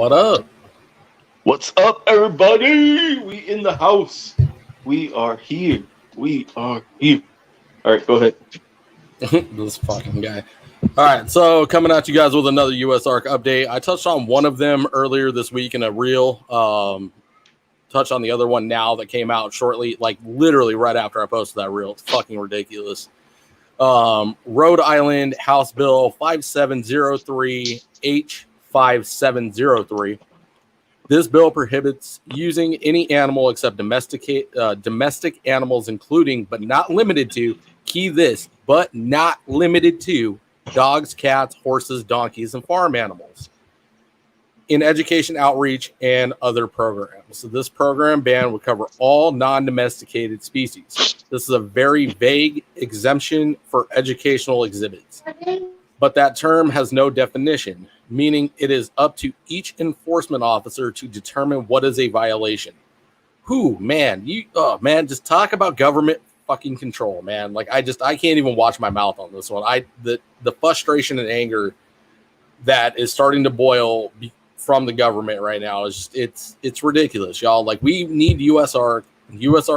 What up? What's up, everybody? We in the house. We are here. We are here. All right, go ahead. This fucking guy. All right, so coming at you guys with another US ARC update. I touched on one of them earlier this week in a reel. Touched on the other one now that came out shortly, like literally right after I posted that reel. It's fucking ridiculous. Rhode Island House Bill 5703 H5703. This bill prohibits using any animal except domestic animals, including but not limited to, key this, but not limited to, dogs, cats, horses, donkeys, and farm animals in education, outreach, and other programs. So this program ban would cover all non-domesticated species. This is a very vague exemption for educational exhibits. But that term has no definition, meaning it is up to each enforcement officer to determine what is a violation. Just talk about government fucking control, man. Like I can't even watch my mouth on this one. The frustration and anger that is starting to boil from the government right now is just, it's ridiculous, y'all. Like we need US ARC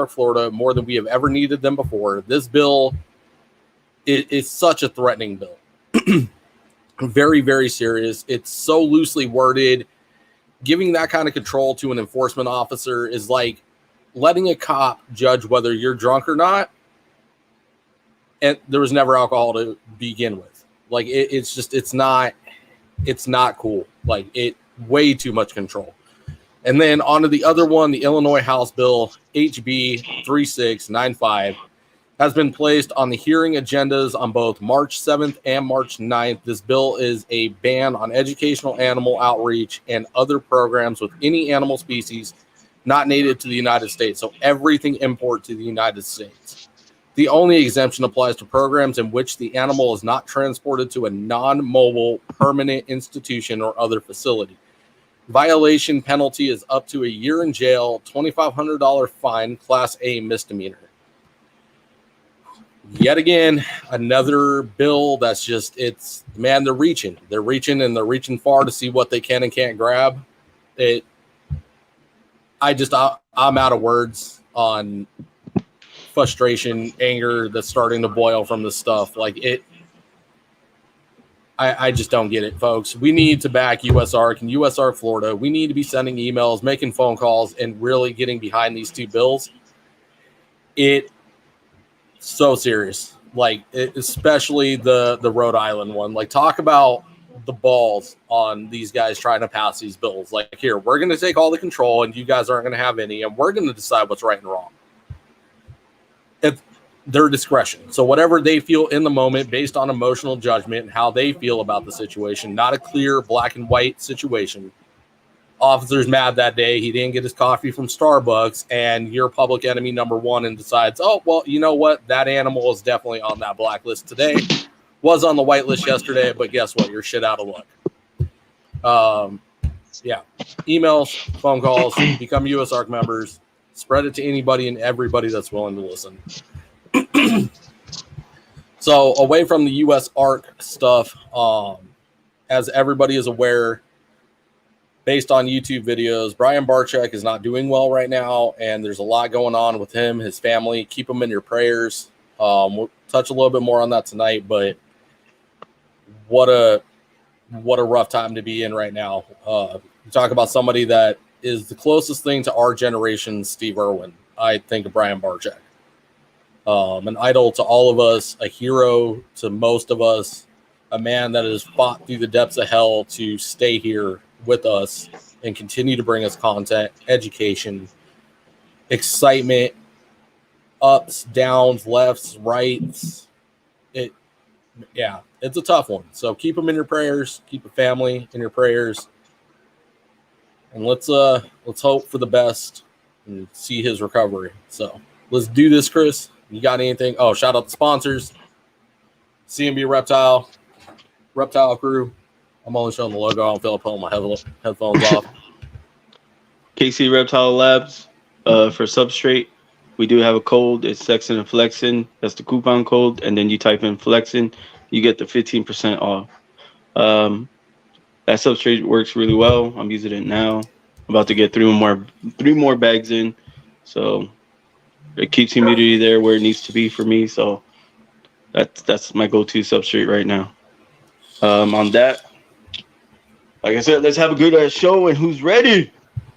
Florida more than we have ever needed them before. This bill is such a threatening bill. Very, very serious. It's so loosely worded. Giving that kind of control to an enforcement officer is like letting a cop judge whether you're drunk or not. And there was never alcohol to begin with. Like it's not cool. Like way too much control. And then on to the other one, the Illinois House Bill HB 3695 has been placed on the hearing agendas on both March 7th and March 9th. This bill is a ban on educational animal outreach and other programs with any animal species not native to the United States. So everything import to the United States. The only exemption applies to programs in which the animal is not transported to a non-mobile permanent institution or other facility. Violation penalty is up to a year in jail, $2,500 fine, Class A misdemeanor. Yet again, another bill that's just, they're reaching and they're reaching far to see what they can and can't grab. I'm out of words on frustration, anger that's starting to boil from this stuff. I just don't get it, folks. We need to back US ARC and US ARC Florida. We need to be sending emails, making phone calls, and really getting behind these two bills. It's so serious. Especially the Rhode Island one. Talk about the balls on these guys trying to pass these bills. Here, we're going to take all the control, and you guys aren't going to have any, and we're going to decide what's right and wrong. It's their discretion. So whatever they feel in the moment based on emotional judgment and how they feel about the situation, not a clear black and white situation. Officer's mad that day. He didn't get his coffee from Starbucks, and you're public enemy number one and decides, oh, well, you know what? That animal is definitely on that blacklist today. Was on the white list yesterday, but guess what? You're shit out of luck. Yeah. Emails, phone calls, become US ARC members, spread it to anybody and everybody that's willing to listen. So away from the US ARC stuff, as everybody is aware, based on YouTube videos, Brian Barczyk is not doing well right now, and there's a lot going on with him, his family. Keep him in your prayers. We'll touch a little bit more on that tonight, but what a rough time to be in right now. You talk about somebody that is the closest thing to our generation's Steve Irwin. I think of Brian Barczyk. An idol to all of us, a hero to most of us, a man that has fought through the depths of hell to stay here with us and continue to bring us content, education, excitement, ups, downs, lefts, rights. It's a tough one. So keep them in your prayers, keep the family in your prayers, and let's hope for the best and see his recovery. So let's do this, Chris. You got anything? Oh, shout out the sponsors. CMB Reptile Crew. I'm only showing the logo. I don't feel like pulling my headphones off. KC Reptile Labs for substrate. We do have a code. It's Sexin and Flexin. That's the coupon code. And then you type in Flexin, you get the 15% off. That substrate works really well. I'm using it now. I'm about to get three more bags in, so it keeps humidity there where it needs to be for me. So that's my go-to substrate right now. On that, like I said, let's have a good show. And who's ready?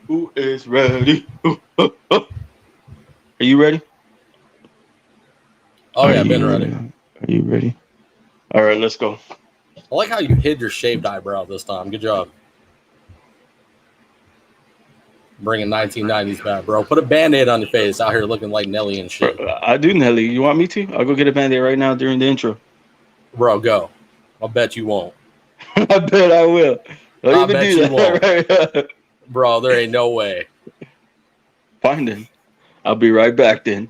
Who is ready? Are you ready? Oh yeah, I've been ready. Are you ready? All right, let's go. I like how you hid your shaved eyebrow this time. Good job. Bringing 1990s back, bro. Put a Band-Aid on your face out here looking like Nelly and shit. I do, Nelly. You want me to? I'll go get a Band-Aid right now during the intro. Bro, go. I'll bet you won't. I bet I will. Don't even do that. Right. Bro, there ain't no way. Fine then. I'll be right back then.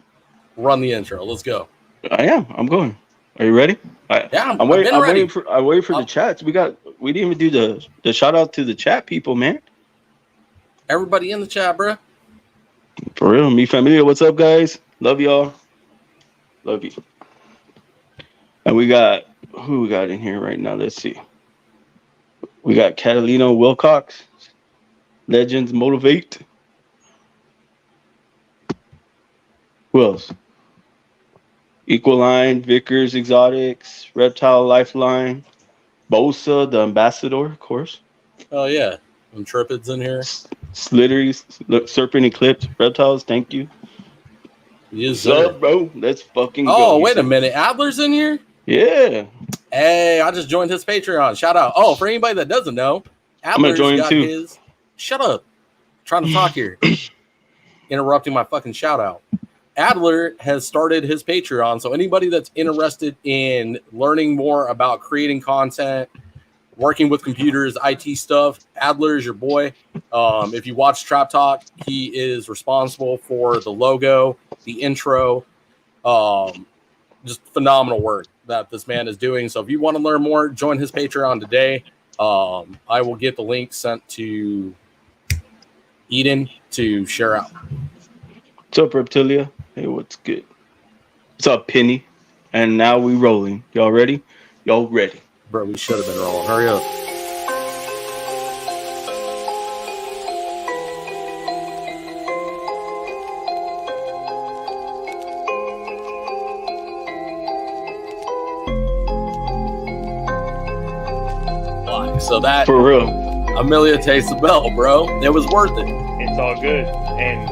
Run the intro. Let's go. I am. I'm going. Are you ready? Yeah, I'm waiting for the chats. We didn't even do the shout out to the chat people, man. Everybody in the chat, bro. For real. Mi familia, what's up, guys? Love y'all. Love you. And who we got in here right now? Let's see. We got Catalina Wilcox. Legends Motivate. Who else? Equaline, Vickers Exotics, Reptile Lifeline, Bosa, the Ambassador, of course. Oh, yeah. Intrepids in here. Slitteries, Serpent Eclipse, Reptiles, thank you. Yes, What's up, bro? Let's fucking go. Oh, wait a minute. Adler's in here? Yeah. Hey, I just joined his Patreon. Shout out. Oh, for anybody that doesn't know, Adler's got his... Shut up. I'm trying to talk here. Interrupting my fucking shout out. Adler has started his Patreon, so anybody that's interested in learning more about creating content, working with computers, IT stuff, Adler is your boy. If you watch Trap Talk, he is responsible for the logo, the intro, just phenomenal work that this man is doing. So if you want to learn more, join his Patreon today. I will get the link sent to Eden to share out. What's up, Reptilia? Hey, what's good? What's up, Penny? And now we rolling. Y'all ready? Y'all ready? Bro, we should have been rolling. Hurry up. So that for real, Amelia takes the belt, bro. It was worth it. It's all good, and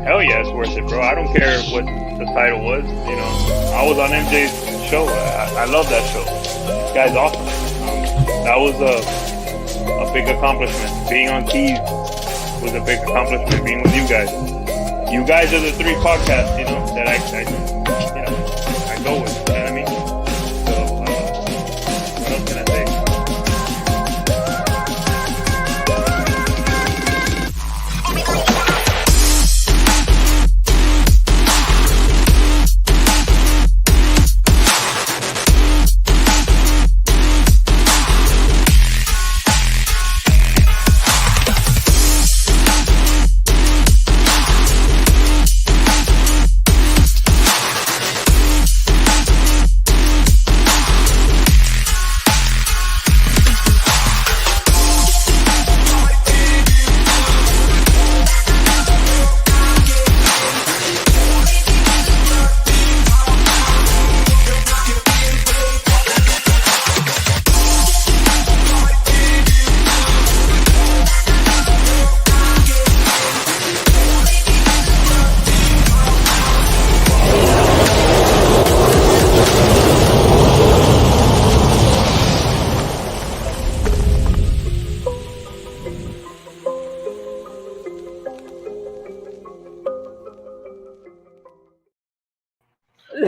hell yeah, it's worth it, bro. I don't care what the title was. You know, I was on MJ's show. I love that show. This guy's awesome. That was a big accomplishment. Being on Keys was a big accomplishment. Being with you guys are the three podcasts, you know, that I go with. You know what I mean? So what else can I say?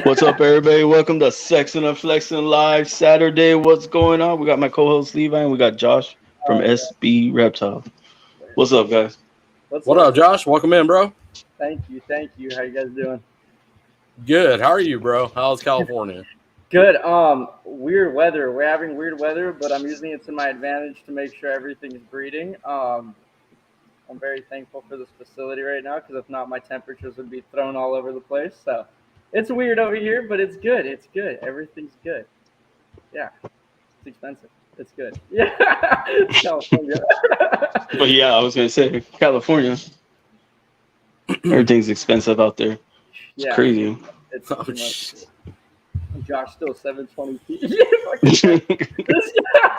What's up, everybody? Welcome to Sexin and Flexin Live Saturday. What's going on? We got my co-host Levi and we got Josh from SB Reptile. What's up, guys? What up, Josh? Welcome in, bro. Thank you. How you guys doing? Good. How are you, bro? How's California? Good. Weird weather. We're having weird weather, but I'm using it to my advantage to make sure everything's breeding. I'm very thankful for this facility right now because if not, my temperatures would be thrown all over the place. So it's weird over here, but it's good. It's good. Everything's good. Yeah. It's expensive. It's good. Yeah, it's California. But yeah, I was gonna say California. Everything's expensive out there. It's Yeah, crazy. it's Oh, too much. shit. Josh still 720p. This guy.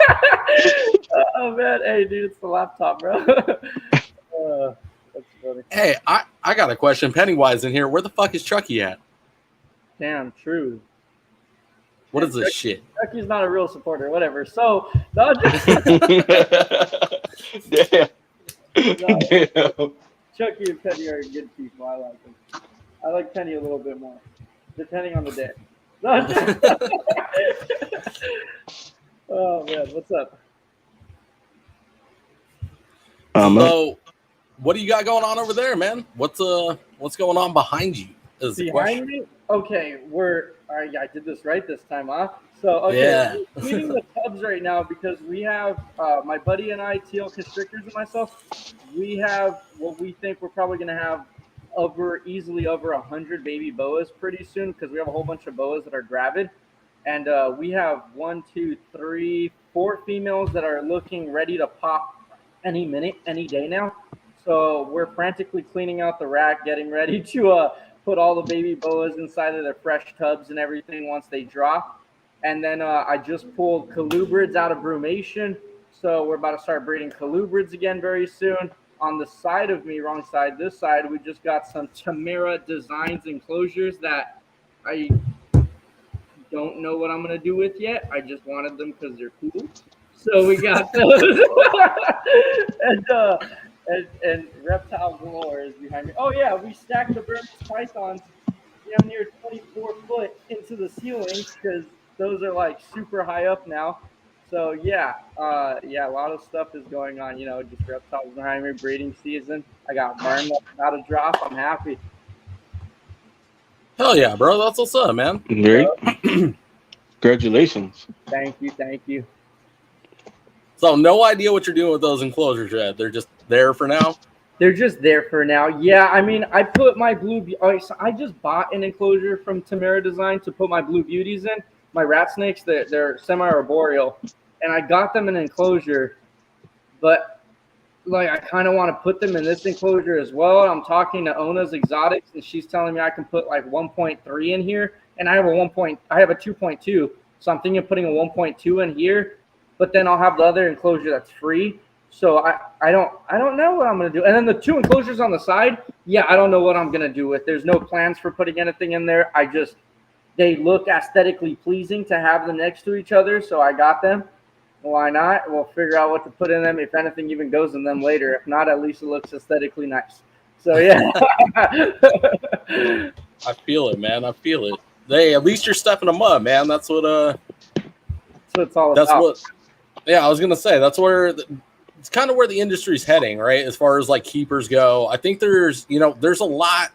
Oh man, hey dude, it's the laptop, bro. That's funny. Hey, I got a question. Pennywise in here. Where the fuck is Chucky at? Damn, true. What is this shit? Chucky's not a real supporter, whatever. So, no, Damn. Damn. Chucky and Penny are good people. I like them. I like Penny a little bit more, depending on the day. Oh man, what's up? So, what do you got going on over there, man? What's going on behind you? Is the question. Behind me? Okay, I did this right this time, huh? So, okay, Yeah. we're cleaning the tubs right now because we have my buddy and I, Teal Constrictors and myself, we have what we think we're probably going to have easily over 100 baby boas pretty soon because we have a whole bunch of boas that are gravid. And we have 1, 2, 3, 4 females that are looking ready to pop any minute, any day now. So we're frantically cleaning out the rack, getting ready to put all the baby boas inside of their fresh tubs and everything once they drop. And then I just pulled colubrids out of brumation. So we're about to start breeding colubrids again very soon. On the side of me, wrong side, this side, we just got some Tamara Designs enclosures that I don't know what I'm going to do with yet. I just wanted them because they're cool. So we got those. and Reptile Galore is behind me. Oh, yeah, we stacked the Burmese pythons down near 24 foot into the ceiling because those are like super high up now. So yeah, a lot of stuff is going on. You know, just reptiles behind me, breeding season. I got Marm about to drop. I'm happy. Hell yeah, bro. That's what's up, man. Great. Congratulations. Thank you. So no idea what you're doing with those enclosures yet. They're just there for now. They're just there for now. Yeah, I mean, I put my so I just bought an enclosure from Tamara Design to put my blue beauties in. My rat snakes, they're semi-arboreal, and I got them in an enclosure, but like I kind of want to put them in this enclosure as well. I'm talking to Ona's Exotics, and she's telling me I can put like 1.3 in here, and I have a 2.2, so I'm thinking of putting a 1.2 in here, but then I'll have the other enclosure that's free. So I don't know what I'm gonna do. And then the 2 enclosures on the side, yeah, I don't know what I'm gonna do with. There's no plans for putting anything in there. They look aesthetically pleasing to have them next to each other, so I got them. Why not? We'll figure out what to put in them if anything even goes in them later. If not, at least it looks aesthetically nice. So yeah. I feel it, man. I feel it. Hey, at least you're stepping them up, man. That's what it's all that's about. what. Yeah, I was gonna say that's where it's kind of where the industry's heading, right? As far as like keepers go, I think there's a lot.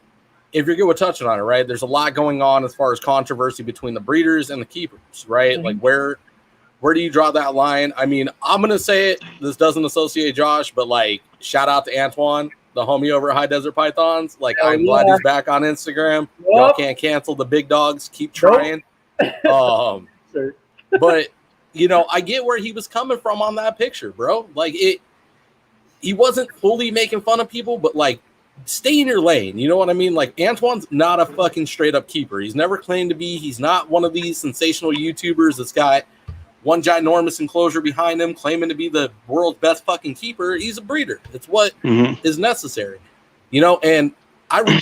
If you're good with touching on it, right? There's a lot going on as far as controversy between the breeders and the keepers, right? Mm-hmm. Like where do you draw that line? I mean, I'm gonna say it. This doesn't associate Josh, but like shout out to Antoine, the homie over at High Desert Pythons. Like I'm glad he's back on Instagram. Yep. Y'all can't cancel the big dogs. Keep trying. Sure. But I get where he was coming from on that picture, bro. Like he wasn't fully making fun of people, but like stay in your lane. You know what I mean? Like Antoine's not a fucking straight up keeper. He's never claimed to be. He's not one of these sensational YouTubers that's got one ginormous enclosure behind him claiming to be the world's best fucking keeper. He's a breeder. It's what is necessary. And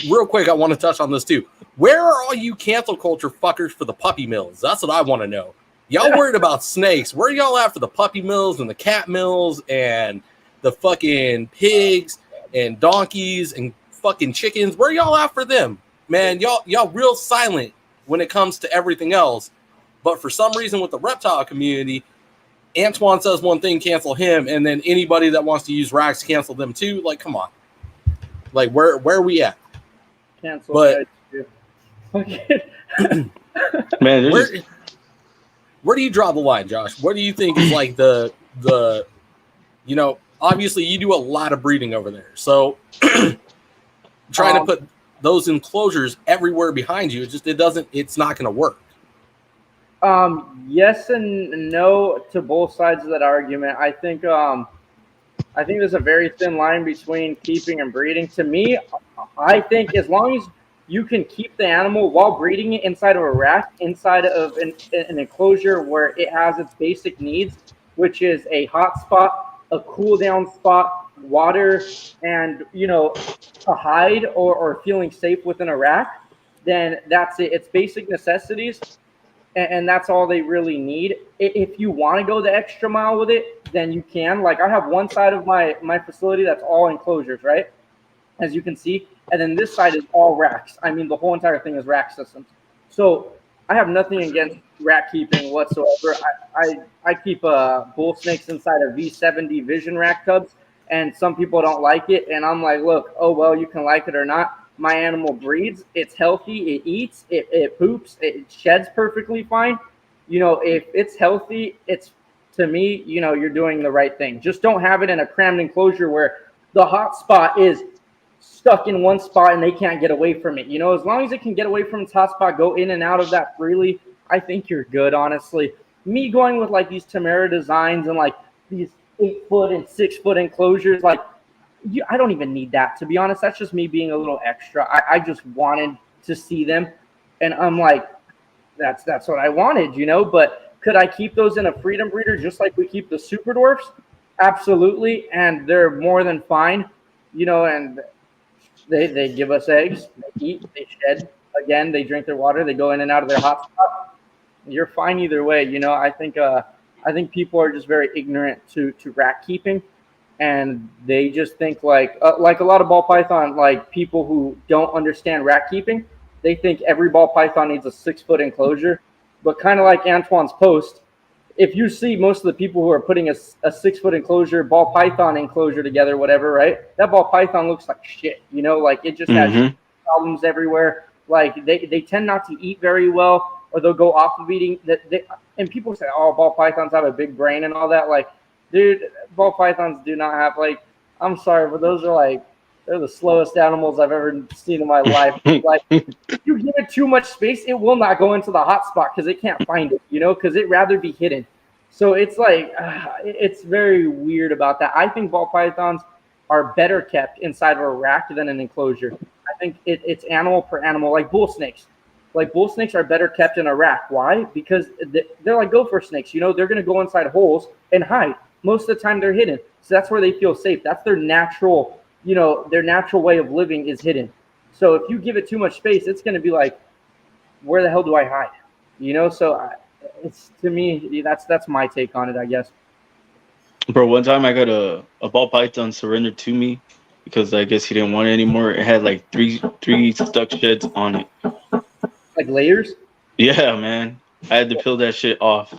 real quick, I want to touch on this too. Where are all you cancel culture fuckers for the puppy mills? That's what I want to know. Y'all worried about snakes. Where y'all at for the puppy mills and the cat mills and the fucking pigs and donkeys and fucking chickens? Where y'all at for them? Man, y'all real silent when it comes to everything else. But for some reason with the reptile community, Antoine says one thing, cancel him, and then anybody that wants to use racks, cancel them too. Like, come on. Like, where are we at? Cancel. But man, where do you draw the line, Josh? What do you think is like the obviously you do a lot of breeding over there. So trying to put those enclosures everywhere behind you, it's not going to work. Yes and no to both sides of that argument. I think there's a very thin line between keeping and breeding. To me, I think as long as you can keep the animal while breeding it inside of a rack, inside of an enclosure where it has its basic needs, which is a hot spot, a cool down spot, water, and a hide or feeling safe within a rack, then that's it. It's basic necessities, and that's all they really need. If you want to go the extra mile with it, then you can. Like I have one side of my facility that's all enclosures, right? As you can see, and then this side is all racks. I mean, the whole entire thing is rack systems. So I have nothing against rack keeping whatsoever. I keep bull snakes inside of V70 Vision rack tubs, and some people don't like it, and I'm like, look, oh well, you can like it or not. My animal breeds, it's healthy, it eats, it poops, it sheds perfectly fine. If it's healthy, it's, to me, you're doing the right thing. Just don't have it in a crammed enclosure where the hot spot is stuck in one spot and they can't get away from it. As long as it can get away from its hot spot, go in and out of that freely, I think you're good, honestly. Me going with like these Tamara designs and like these 8-foot and 6-foot enclosures, like, I don't even need that, to be honest. That's just me being a little extra. I just wanted to see them, and I'm like, that's what I wanted, But could I keep those in a freedom breeder just like we keep the super dwarfs? Absolutely, and they're more than fine, and they give us eggs, they eat, they shed. Again, they drink their water, they go in and out of their hot spot. You're fine either way, I think people are just very ignorant to rack keeping. And they just think like a lot of ball python, like people who don't understand rack keeping, they think every ball python needs a 6-foot enclosure. But kind of like Antoine's post, if you see most of the people who are putting a 6-foot enclosure, ball python enclosure together, whatever, right? That ball python looks like shit, like it just has problems everywhere. Like they tend not to eat very well, or they'll go off of eating. And people say, oh, ball pythons have a big brain and all that. Like, dude, ball pythons do not have, like, I'm sorry, but those are they're the slowest animals I've ever seen in my life. Like, if you give it too much space, it will not go into the hot spot because it can't find it, because it'd rather be hidden. So it's like, it's very weird about that. I think ball pythons are better kept inside of a rack than an enclosure. I think it's animal per animal, like bull snakes. Like bull snakes are better kept in a rack. Why? Because they're like gopher snakes. They're going to go inside holes and hide. Most of the time they're hidden. So that's where they feel safe. That's their natural, their natural way of living is hidden. So if you give it too much space, it's going to be like, where the hell do I hide? So it's, to me, that's my take on it, I guess. Bro, one time I got a ball python surrendered to me because I guess he didn't want it anymore. It had like three stuck sheds on it. Like layers? Yeah, man. I had to peel that shit off.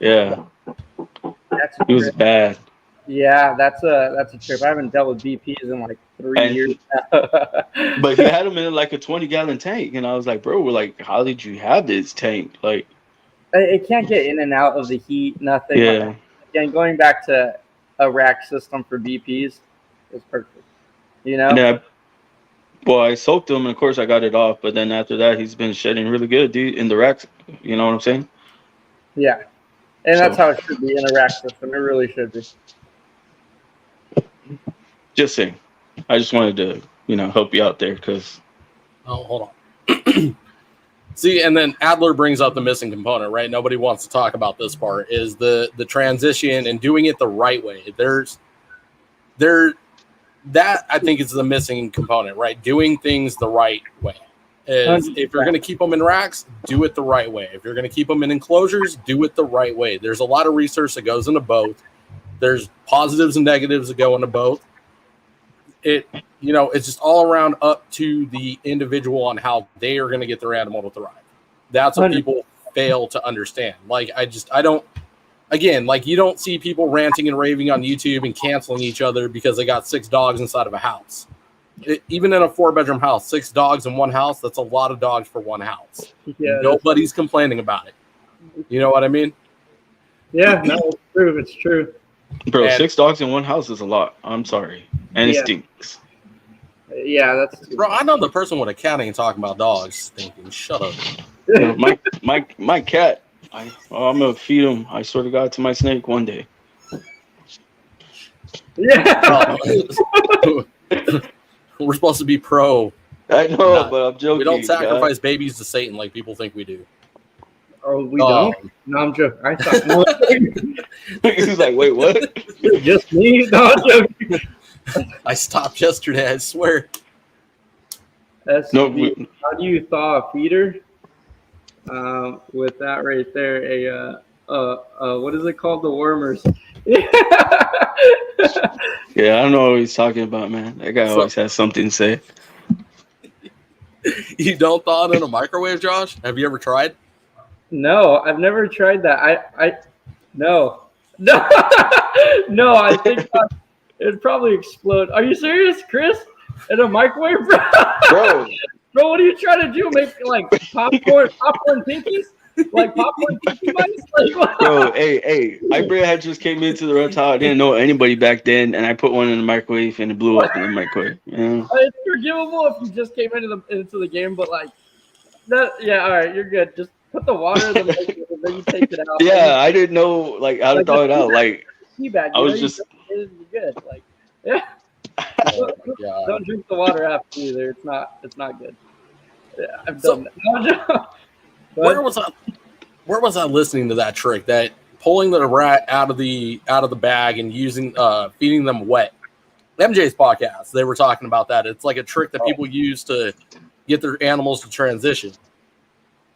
Yeah. It was bad. Yeah, that's a trip. I haven't dealt with BPs in like 3 years now. But he had them in like a 20-gallon tank, and I was like, bro, how did you have this tank? Like, it can't get in and out of the heat, nothing. Yeah. Again, going back to a rack system for BPs is perfect. Yeah. Well, I soaked him, and of course I got it off. But then after that, he's been shedding really good, dude, in the racks. You know what I'm saying? Yeah. And that's how it should be in a rack system. It really should be. Just saying. I just wanted to, help you out there because. Oh, hold on. See, and then Adler brings up the missing component, right? Nobody wants to talk about this part, is the transition and doing it the right way. That I think is the missing component, right? Doing things the right way. If you're going to keep them in racks, do it the right way. If you're going to keep them in enclosures, do it the right way. There's a lot of research that goes into both. There's positives and negatives that go into both. It's just all around up to the individual on how they are going to get their animal to thrive. That's what people fail to understand. Like, I don't, again, like you don't see people ranting and raving on YouTube and canceling each other because they got 6 dogs inside of a house. Even in a 4-bedroom house, 6 dogs in one house, that's a lot of dogs for one house. Yeah, nobody's complaining about it. You know what I mean? Yeah, no, it's true. It's true. Bro, 6 dogs in one house is a lot. I'm sorry. And it stinks. Yeah, that's... Bro, I know the person with a cat ain't talking about dogs thinking, shut up. My cat, I'm gonna feed him. I swear to God, to my snake one day. Yeah. We're supposed to be pro. I know, Nah, but I'm joking. We don't God. sacrifice babies to Satan like people think we do. Oh, we don't? No, I'm joking. I thought no. He's like, wait, what? Just me? No, I'm joking. I stopped yesterday, I swear. That's No, how do you thaw a feeder? With that right there, what is it called? The wormers. yeah, I don't know what he's talking about, man. That guy always has something to say. You don't thaw it in a microwave, Josh? Have you ever tried? No, I've never tried that. No. No, I think it'd probably explode. Are you serious, Chris? In a microwave, Bro. Bro, what are you trying to do? Make like popcorn pinkies? Like popcorn pinky mice? Like, what? Bro, hey, I had just came into the reptile. I didn't know anybody back then, and I put one in the microwave, and it blew up in the microwave. Yeah. It's forgivable if you just came into the game, but like that. Yeah, all right, you're good. Just put the water in the microwave, and then you take it out. Yeah, I didn't know like how to thaw it out. Like teabag, I was just you're good. Like yeah. Oh my God. Don't drink the water after either. It's not good. Yeah, I've done that. Where was I listening to that trick? That pulling the rat out of the bag and using feeding them wet. MJ's podcast, they were talking about that. It's like a trick that people use to get their animals to transition.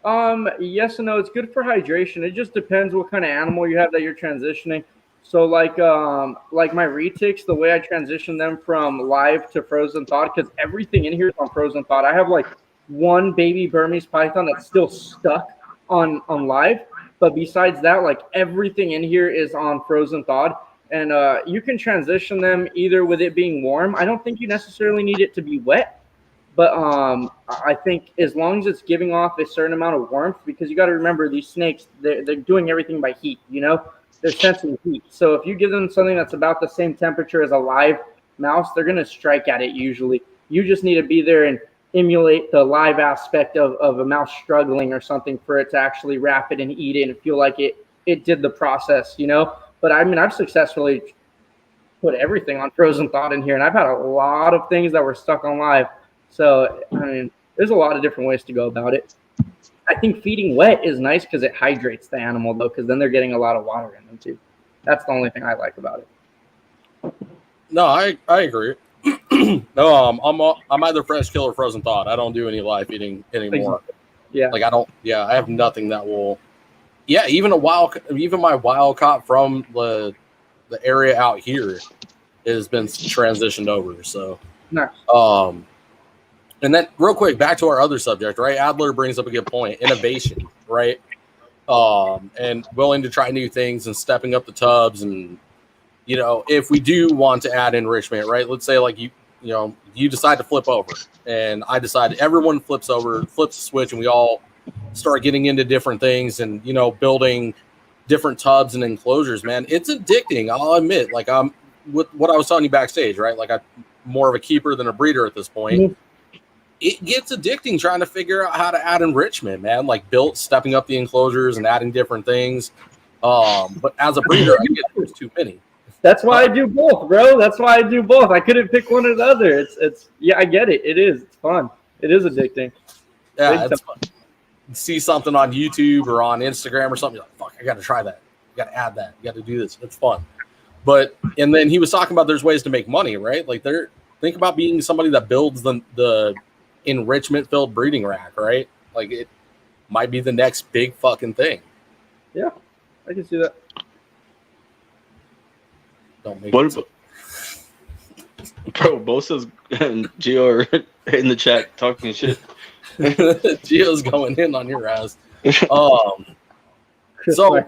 Yes and no. It's good for hydration. It just depends what kind of animal you have that you're transitioning. So like my retics, the way I transition them from live to frozen thawed, because everything in here is on frozen thawed. I have like one baby Burmese python that's still stuck on live, but besides that, like everything in here is on frozen thawed. And you can transition them either with it being warm. I don't think you necessarily need it to be wet, but I think as long as it's giving off a certain amount of warmth, because you got to remember these snakes, they're doing everything by heat, you know? They're sensing heat. So if you give them something that's about the same temperature as a live mouse, they're going to strike at it usually. You just need to be there and emulate the live aspect of a mouse struggling or something for it to actually wrap it and eat it and feel like it did the process, you know? But I mean, I've successfully put everything on frozen thawed in here, and I've had a lot of things that were stuck on live. So, I mean, there's a lot of different ways to go about it. I think feeding wet is nice because it hydrates the animal, though, because then they're getting a lot of water in them, too. That's the only thing I like about it. No, I agree. No, I'm either fresh kill or frozen thawed. I don't do any live feeding anymore. Yeah. Like I have nothing that will. Yeah, even my wild caught from the area out here has been transitioned over. So nice. And then real quick, back to our other subject, right? Adler brings up a good point, innovation, right? And willing to try new things and stepping up the tubs. And, you know, if we do want to add enrichment, right? Let's say like you decide to flip over and I decide everyone flips the switch and we all start getting into different things and, you know, building different tubs and enclosures, man. It's addicting. I'll admit, like I'm with what I was telling you backstage, right? Like I'm more of a keeper than a breeder at this point. Mm-hmm. It gets addicting trying to figure out how to add enrichment, man. Like stepping up the enclosures and adding different things. But as a breeder, I get there's too many. That's why I do both, bro. That's why I do both. I couldn't pick one or the other. It's yeah, I get it. It is. It's fun. It is addicting. Yeah, it's fun. See something on YouTube or on Instagram or something, you're like, fuck, I got to try that. You got to add that. You got to do this. It's fun. And then he was talking about there's ways to make money, right? Like think about being somebody that builds the enrichment filled breeding rack, right? Like it might be the next big fucking thing. Yeah, I can see that. Don't make it. Bro, Bosa's and Gio are in the chat talking shit. Gio's going in on your ass. So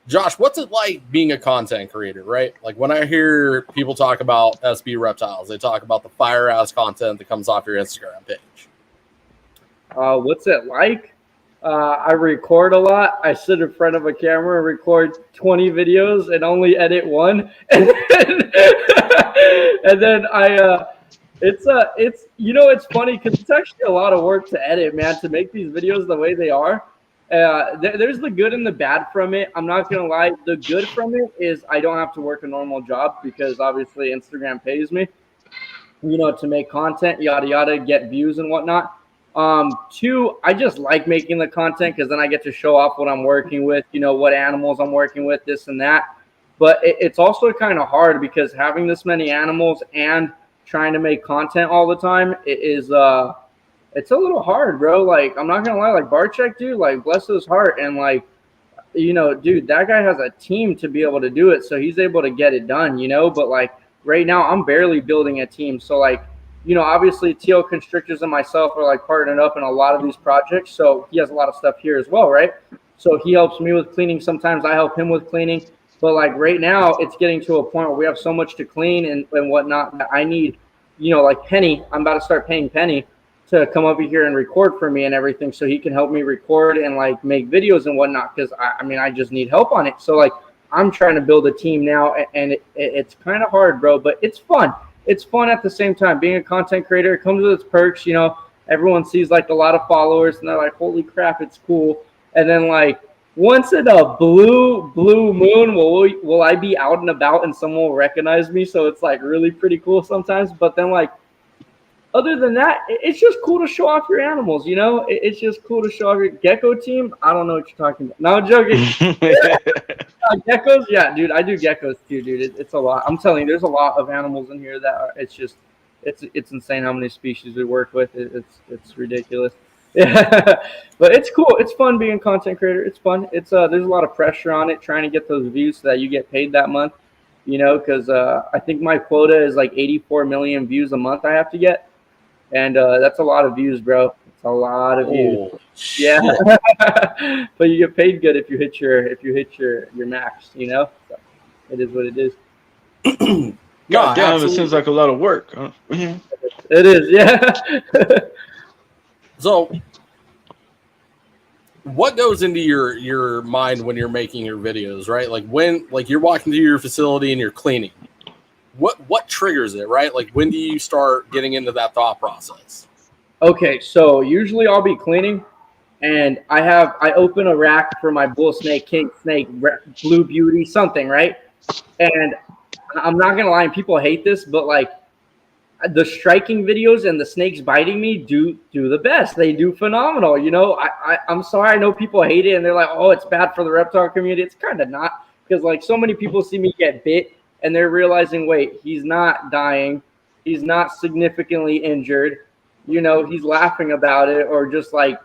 Josh, what's it like being a content creator, right? Like when I hear people talk about SB Reptiles, they talk about the fire ass content that comes off your Instagram page. What's it like? I record a lot. I sit in front of a camera and record 20 videos and only edit one. And then it's you know, it's funny because it's actually a lot of work to edit, man, to make these videos the way they are. There's the good and the bad from it. I'm not gonna lie. The good from it is I don't have to work a normal job because obviously Instagram pays me, to make content, yada yada, get views and whatnot. Two, I just like making the content because then I get to show off what I'm working with, what animals I'm working with, this and that. But it's also kind of hard because having this many animals and trying to make content all the time is it's a little hard, bro. Like, I'm not gonna lie, like Barcheck, dude, like bless his heart, and like, dude, that guy has a team to be able to do it, so he's able to get it done, But like right now, I'm barely building a team, so like, obviously Teal Constrictors and myself are like partnered up in a lot of these projects, so he has a lot of stuff here as well, right? So he helps me with cleaning. Sometimes I help him with cleaning. But like right now, it's getting to a point where we have so much to clean and whatnot that I need, like Penny. I'm about to start paying Penny to come over here and record for me and everything, so he can help me record and like make videos and whatnot. Because I just need help on it. So like I'm trying to build a team now, and it's kind of hard, bro. But it's fun. It's fun at the same time. Being a content creator, it comes with its perks. Everyone sees like a lot of followers, and they're like, "Holy crap, it's cool!" And then like, once in a blue moon, will I be out and about and someone will recognize me? So it's like really pretty cool sometimes. But then like, other than that, it's just cool to show off your animals. It's just cool to show off your gecko team. I don't know what you're talking about. No, I'm joking. Geckos, yeah, dude. I do geckos too, dude. It's a lot. I'm telling you, there's a lot of animals in here that are. It's insane how many species we work with. It's ridiculous. Yeah, but it's cool. It's fun being a content creator. It's fun. There's a lot of pressure on it trying to get those views so that you get paid that month. Because I think my quota is like 84 million views a month I have to get, and that's a lot of views, bro. It's a lot of views. Yeah, but you get paid good if you hit your max. So it is what it is. God damn, it seems like a lot of work. Huh? It is, yeah. So, what goes into your mind when you're making your videos, right? Like when you're walking through your facility and you're cleaning, what triggers it, right? Like when do you start getting into that thought process? Okay, so usually I'll be cleaning, and I open a rack for my bull snake, king snake, blue beauty, something, right? And I'm not gonna lie, and people hate this, but like, the striking videos and the snakes biting me do the best. They do phenomenal. I'm sorry. I know people hate it and they're like, oh, it's bad for the reptile community. It's kind of not, because like so many people see me get bit and they're realizing, wait, he's not dying. He's not significantly injured. He's laughing about it, or just like,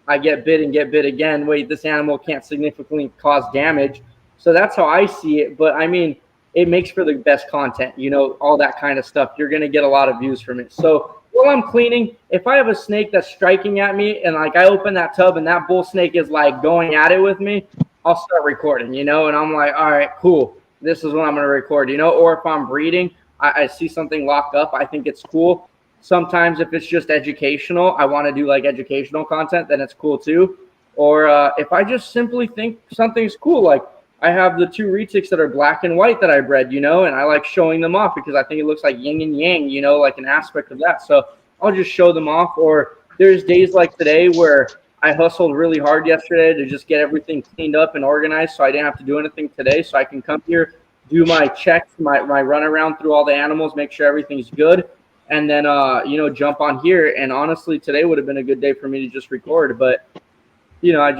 I get bit and get bit again. Wait, this animal can't significantly cause damage. So that's how I see it. But I mean, it makes for the best content, all that kind of stuff. You're going to get a lot of views from it. So while I'm cleaning, if I have a snake that's striking at me and like I open that tub and that bull snake is like going at it with me, I'll start recording, and I'm like, all right, cool. This is what I'm going to record, or if I'm breeding, I see something locked up. I think it's cool. Sometimes if it's just educational, I want to do like educational content, then it's cool too. Or if I just simply think something's cool, like, I have the 2 retics that are black and white that I bred, and I like showing them off because I think it looks like yin and yang, like an aspect of that. So I'll just show them off. Or there's days like today where I hustled really hard yesterday to just get everything cleaned up and organized, so I didn't have to do anything today. So I can come here, do my checks, my run around through all the animals, make sure everything's good, and then jump on here. And honestly, today would have been a good day for me to just record, but I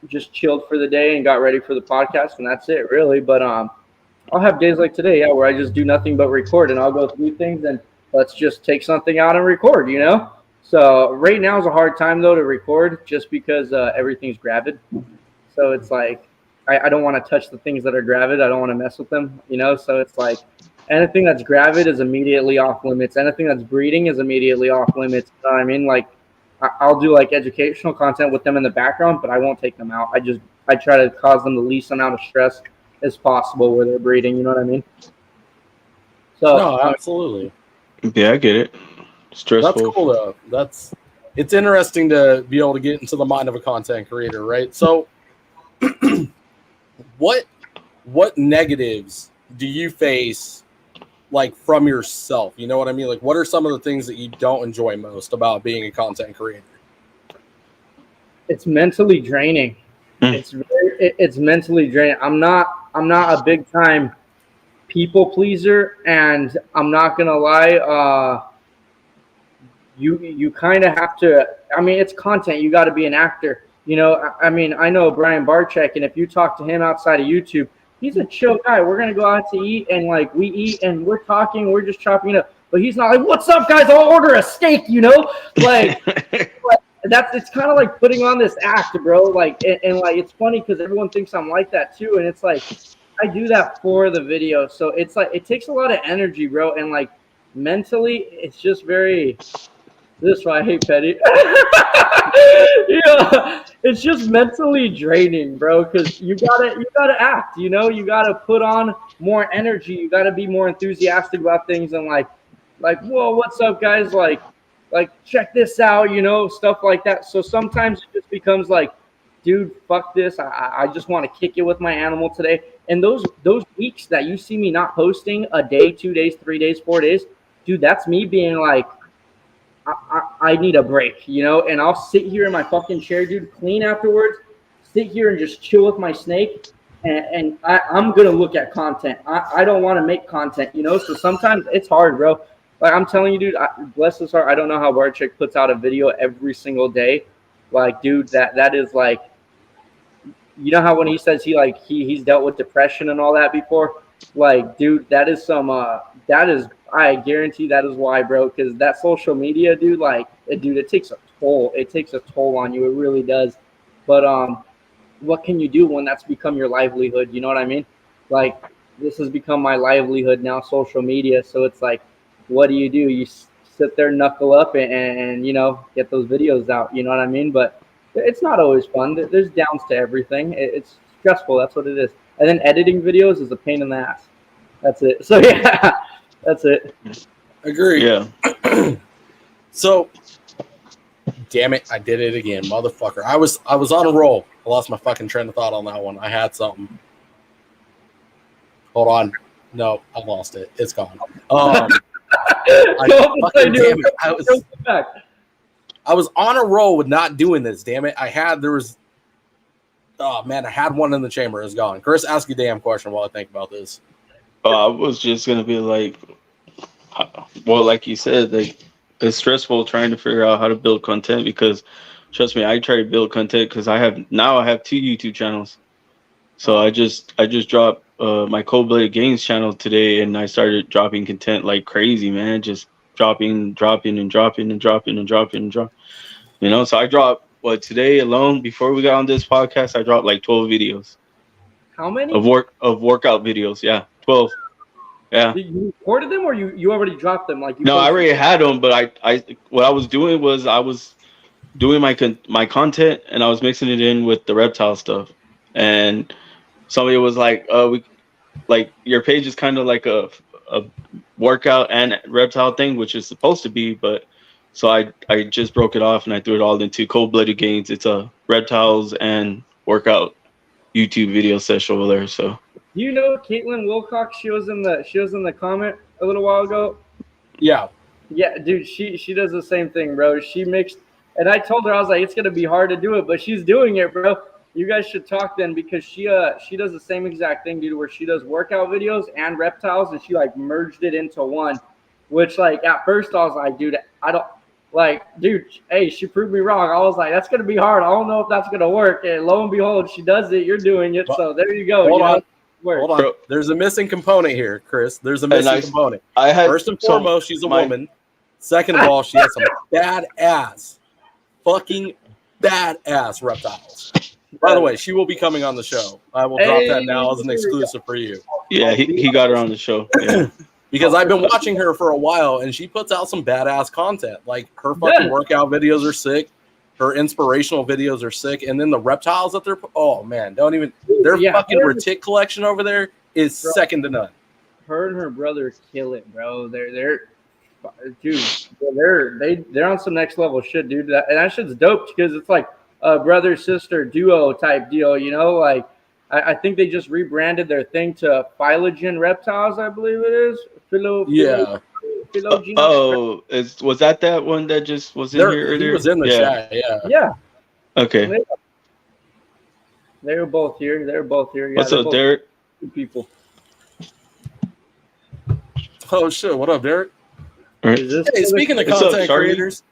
just chilled for the day and got ready for the podcast, and that's it really. But I'll have days like today, where I just do nothing but record, and I'll go through things and let's just take something out and record, So right now is a hard time though to record, just because everything's gravid. So it's like I don't want to touch the things that are gravid. I don't want to mess with them, So it's like anything that's gravid is immediately off limits. Anything that's breeding is immediately off limits. You know what I mean? Like, I'll do like educational content with them in the background, but I won't take them out. I try to cause them the least amount of stress as possible where they're breeding. You know what I mean? So no, absolutely. Yeah, I get it. Stressful. That's cool though. It's interesting to be able to get into the mind of a content creator, right? So, what negatives do you face, like, from yourself? You know what I mean? Like, what are some of the things that you don't enjoy most about being a content creator? it's mentally draining. It's mentally draining. I'm not a big time people pleaser, and I'm not gonna lie. You kind of have to. I mean, it's content. You got to be an actor. You know, I mean, I know Brian Barczyk, and if you talk to him outside of YouTube, he's a chill guy. We're gonna go out to eat, and like we eat, and we're talking, we're just chopping it up. But he's not like, "What's up, guys? I'll order a steak." You know, like it's kind of like putting on this act, bro. Like, and like it's funny because everyone thinks I'm like that too, and it's like I do that for the video, so it's like it takes a lot of energy, bro, and like mentally, it's just very. This is why I hate Petty. Yeah, it's just mentally draining, bro. Because you gotta act. You know, you gotta put on more energy. You gotta be more enthusiastic about things and like, whoa, what's up, guys? Like, check this out. You know, stuff like that. So sometimes it just becomes like, dude, fuck this. I just want to kick it with my animal today. And those weeks that you see me not posting a day, 2 days, 3 days, 4 days, dude, that's me being like. I need a break, you know, and I'll sit here in my fucking chair, dude, clean afterwards, sit here and just chill with my snake, and I'm going to look at content. I don't want to make content, you know, so sometimes it's hard, bro. Like, I'm telling you, dude, bless his heart, I don't know how Barczyk puts out a video every single day. Like, dude, that is like, you know how when he says he's dealt with depression and all that before? Like, dude, that is I guarantee that is why, bro, because that social media, dude, like, dude, it takes a toll. It takes a toll on you. It really does. But what can you do when that's become your livelihood? You know what I mean? Like, this has become my livelihood now, social media. So it's like, what do? You sit there, knuckle up, and you know, get those videos out. You know what I mean? But it's not always fun. There's downs to everything. It's stressful. That's what it is. And then editing videos is a pain in the ass. That's it. So yeah. That's it. Agree. Yeah. So, damn it, I did it again, motherfucker. I was on a roll. I lost my fucking train of thought on that one. I had something. Hold on. No, I lost it. It's gone. I was on a roll with not doing this. Damn it. I had one in the chamber. It's gone. Chris, ask your damn question while I think about this. I was just gonna be like, well, like you said, like it's stressful trying to figure out how to build content because, trust me, I try to build content because I have 2 YouTube channels. So I just dropped my Cold-Blooded Games channel today, and I started dropping content like crazy, man. Just dropping. You know, so I dropped today alone. Before we got on this podcast, I dropped like 12 videos. How many? Of workout videos, yeah. 12. Yeah. Did you recorded them or you already dropped them? Like no, I already had them, but I what I was doing was I was doing my content and I was mixing it in with the reptile stuff. And somebody was like, your page is kind of like a workout and reptile thing, which is supposed to be, but so I just broke it off and I threw it all into Cold-Blooded Games. It's a reptiles and workout YouTube video session over there. So do you know Caitlin Wilcox? She was in the comment a little while ago. Yeah, dude. She does the same thing, bro. She mixed, and I told her I was like, it's gonna be hard to do it, but she's doing it, bro. You guys should talk then because she does the same exact thing, dude. Where she does workout videos and reptiles, and she like merged it into one. Which like at first I was like, dude, I don't. Like, dude, hey, she proved me wrong. I was like, that's going to be hard. I don't know if that's going to work. And lo and behold, she does it. You're doing it. So there you go. Hold on. There's a missing component here, Chris. There's a missing component. First and foremost, she's a woman. Second of all, she has some fucking badass reptiles. By the way, she will be coming on the show. I will drop that now as an exclusive for you. Yeah, he got her on the show. Yeah. Because I've been watching her for a while, and she puts out some badass content. Like, her fucking workout videos are sick. Her inspirational videos are sick. And then the reptiles that oh, man, their fucking retic collection over there is second to none. Her and her brother kill it, bro. They're on some next level shit, dude. And that shit's dope because it's like a brother-sister duo type deal, you know? Like, I think they just rebranded their thing to Phylogen Reptiles, I believe it is. Phylogenia. Was that one that just was in here earlier? He was in the chat, yeah. Okay. They were both here. Yeah, What's they're up, both Derek? good people. Oh shit! What up, Derek? All right. Is this Hey, speaking of What's up, content Charlie? creators,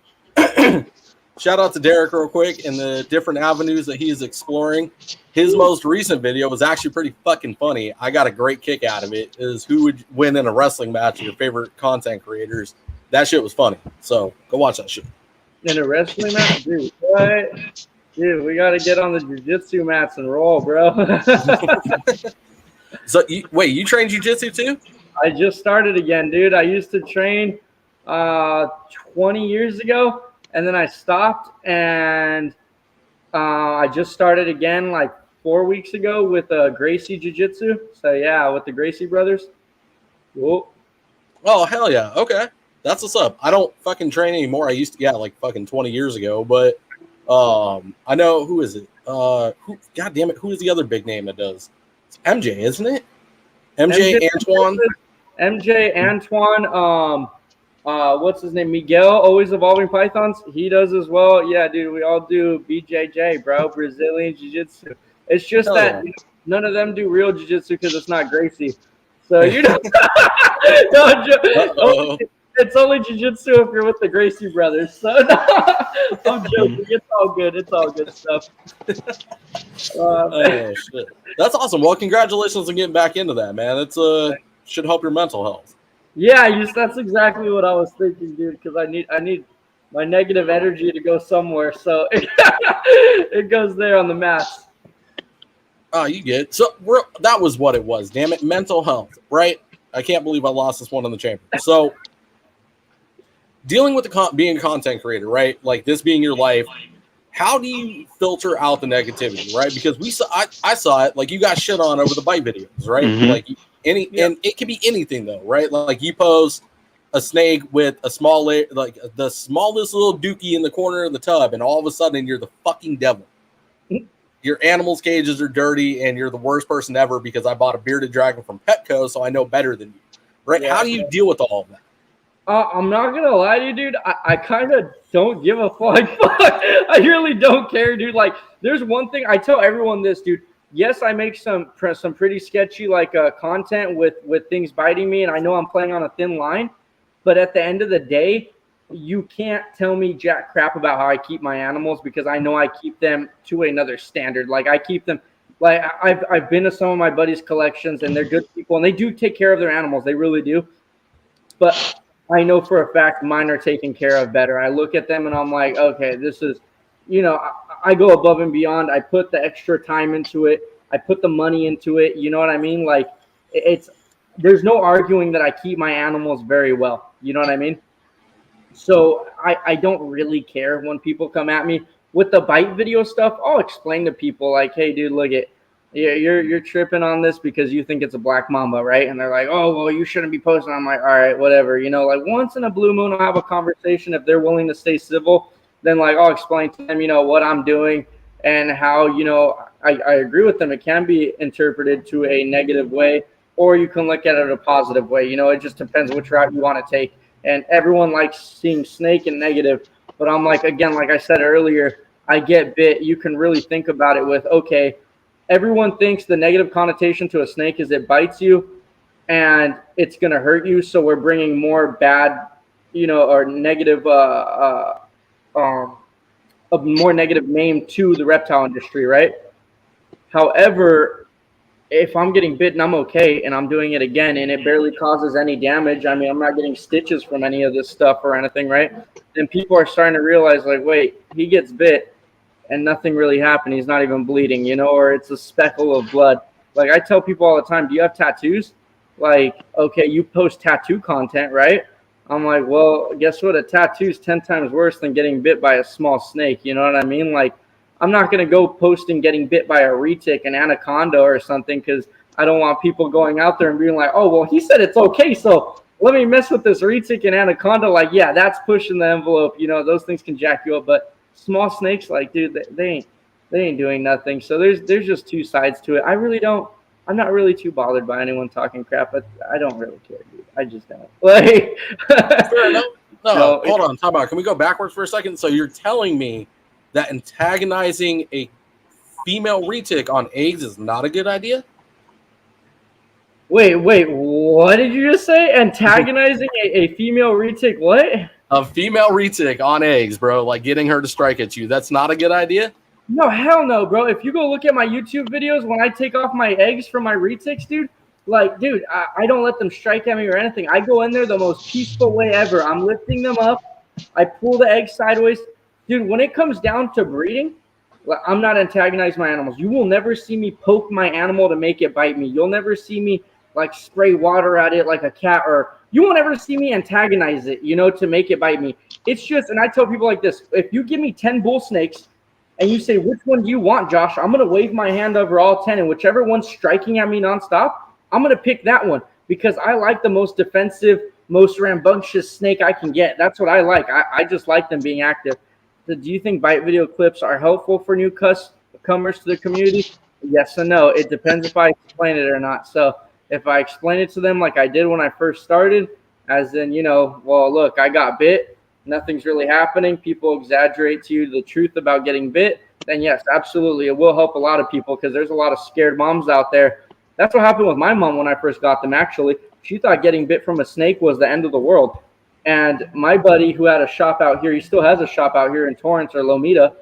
shout out to Derek real quick and the different avenues that he is exploring. His most recent video was actually pretty fucking funny. I got a great kick out of it. Is who would win in a wrestling match? Your favorite content creators. That shit was funny. So go watch that shit. in a wrestling match? Dude, what? Dude, we got to get on the jiu-jitsu mats and roll, bro. So wait, you train jiu-jitsu too? I just started again, dude. I used to train 20 years ago, and then I stopped, and I just started again like 4 weeks ago with Gracie Jiu-Jitsu. So, yeah, with the Gracie brothers. Whoa. Oh hell yeah! Okay, that's what's up. I don't fucking train anymore. I used to, like fucking 20 years ago. But I know who is it? Who? God damn it! Who is the other big name that does? It's MJ, isn't it? MJ Antoine. MJ Antoine. What's his name? Miguel, Always Evolving Pythons. He does as well. Yeah, dude. We all do BJJ, bro. Brazilian Jiu-Jitsu. It's just that none of them do real Jiu-Jitsu because it's not Gracie. So you know, it's only Jiu-Jitsu if you're with the Gracie brothers. So I'm joking. It's all good. It's all good stuff. Oh shit, that's awesome. Well, congratulations on getting back into that, man. It's should help your mental health. Yeah, that's exactly what I was thinking, dude. Because I need my negative energy to go somewhere, so it goes there on the mats. Oh, you get it. So that was what it was. Damn it, mental health, right? I can't believe I lost this one in the chamber. So, dealing with being a content creator, right? Like this being your life. How do you filter out the negativity, right? Because I saw it. Like you got shit on over the bite videos, right? Mhm. Like and it can be anything though, right? Like you post a snake with a small like the smallest little dookie in the corner of the tub, and all of a sudden you're the fucking devil. Your animals' cages are dirty, and you're the worst person ever because I bought a bearded dragon from Petco, so I know better than you, right? Yeah. How do you deal with all of that? I'm not gonna lie to you, dude. I kind of don't give a fuck. I really don't care, dude. Like, there's one thing I tell everyone this, dude. Yes, I make some pretty sketchy content with things biting me, and I know I'm playing on a thin line. But at the end of the day, you can't tell me jack crap about how I keep my animals because I know I keep them to another standard. Like I keep them. Like I've been to some of my buddies' collections, and they're good people, and they do take care of their animals. They really do. But I know for a fact mine are taken care of better. I look at them and I'm like, okay, this is, I go above and beyond. I put the extra time into it. I put the money into it. You know what I mean? Like there's no arguing that I keep my animals very well. You know what I mean? So I don't really care when people come at me with the bite video stuff. I'll explain to people like, hey, dude, look at. Yeah, you're tripping on this because you think it's a black mamba, right? And they're like, oh, well, you shouldn't be posting. I'm like, all right, whatever. Like once in a blue moon, I'll have a conversation. If they're willing to stay civil, then like I'll explain to them, what I'm doing and how, I agree with them. It can be interpreted to a negative way, or you can look at it a positive way. It just depends which route you want to take. And everyone likes seeing snake and negative. But I'm like, again, like I said earlier, I get bit. You can really think about it with, okay, everyone thinks the negative connotation to a snake is it bites you and it's going to hurt you. So we're bringing more bad, or negative, a more negative name to the reptile industry, right? However, if I'm getting bitten, I'm okay, and I'm doing it again, and it barely causes any damage. I mean, I'm not getting stitches from any of this stuff or anything, right? Then people are starting to realize, like, wait, he gets bit, and nothing really happened. He's not even bleeding, or it's a speckle of blood. Like I tell people all the time, do you have tattoos? Like, okay, you post tattoo content, right? I'm like, well, guess what? A tattoo's 10 times worse than getting bit by a small snake. You know what I mean? Like, I'm not going to go posting getting bit by a retic, an anaconda or something, because I don't want people going out there and being like, oh, well, he said it's okay, so let me mess with this retic and anaconda. Like, yeah, that's pushing the envelope. Those things can jack you up, but small snakes, like, dude, they ain't doing nothing. So there's just two sides to it. I'm not really too bothered by anyone talking crap, but I don't really care, dude. I just don't. Like, Fair enough. No, hold on, time out. Can we go backwards for a second? So you're telling me that antagonizing a female retic on eggs is not a good idea? Wait, what did you just say? Antagonizing a female retic? What? A female retic on eggs, bro, like getting her to strike at you. That's not a good idea? No, hell no, bro. If you go look at my YouTube videos when I take off my eggs from my retics, dude, like, dude, I don't let them strike at me or anything. I go in there the most peaceful way ever. I'm lifting them up. I pull the egg sideways. Dude, when it comes down to breeding, I'm not antagonizing my animals. You will never see me poke my animal to make it bite me. You'll never see me like spray water at it like a cat, or you won't ever see me antagonize it, to make it bite me. It's just, and I tell people like this, if you give me 10 bull snakes and you say, which one do you want, Josh? I'm going to wave my hand over all 10, and whichever one's striking at me nonstop, I'm going to pick that one because I like the most defensive, most rambunctious snake I can get. That's what I like. I just like them being active. Do you think bite video clips are helpful for newcomers to the community? Yes and no. It depends if I explain it or not. So if I explain it to them like I did when I first started, as in, well, look, I got bit, nothing's really happening, people exaggerate to you the truth about getting bit, then yes, absolutely, it will help a lot of people because there's a lot of scared moms out there. That's what happened with my mom when I first got them, actually. She thought getting bit from a snake was the end of the world. And my buddy who had a shop out here, he still has a shop out here in Torrance or Lomita,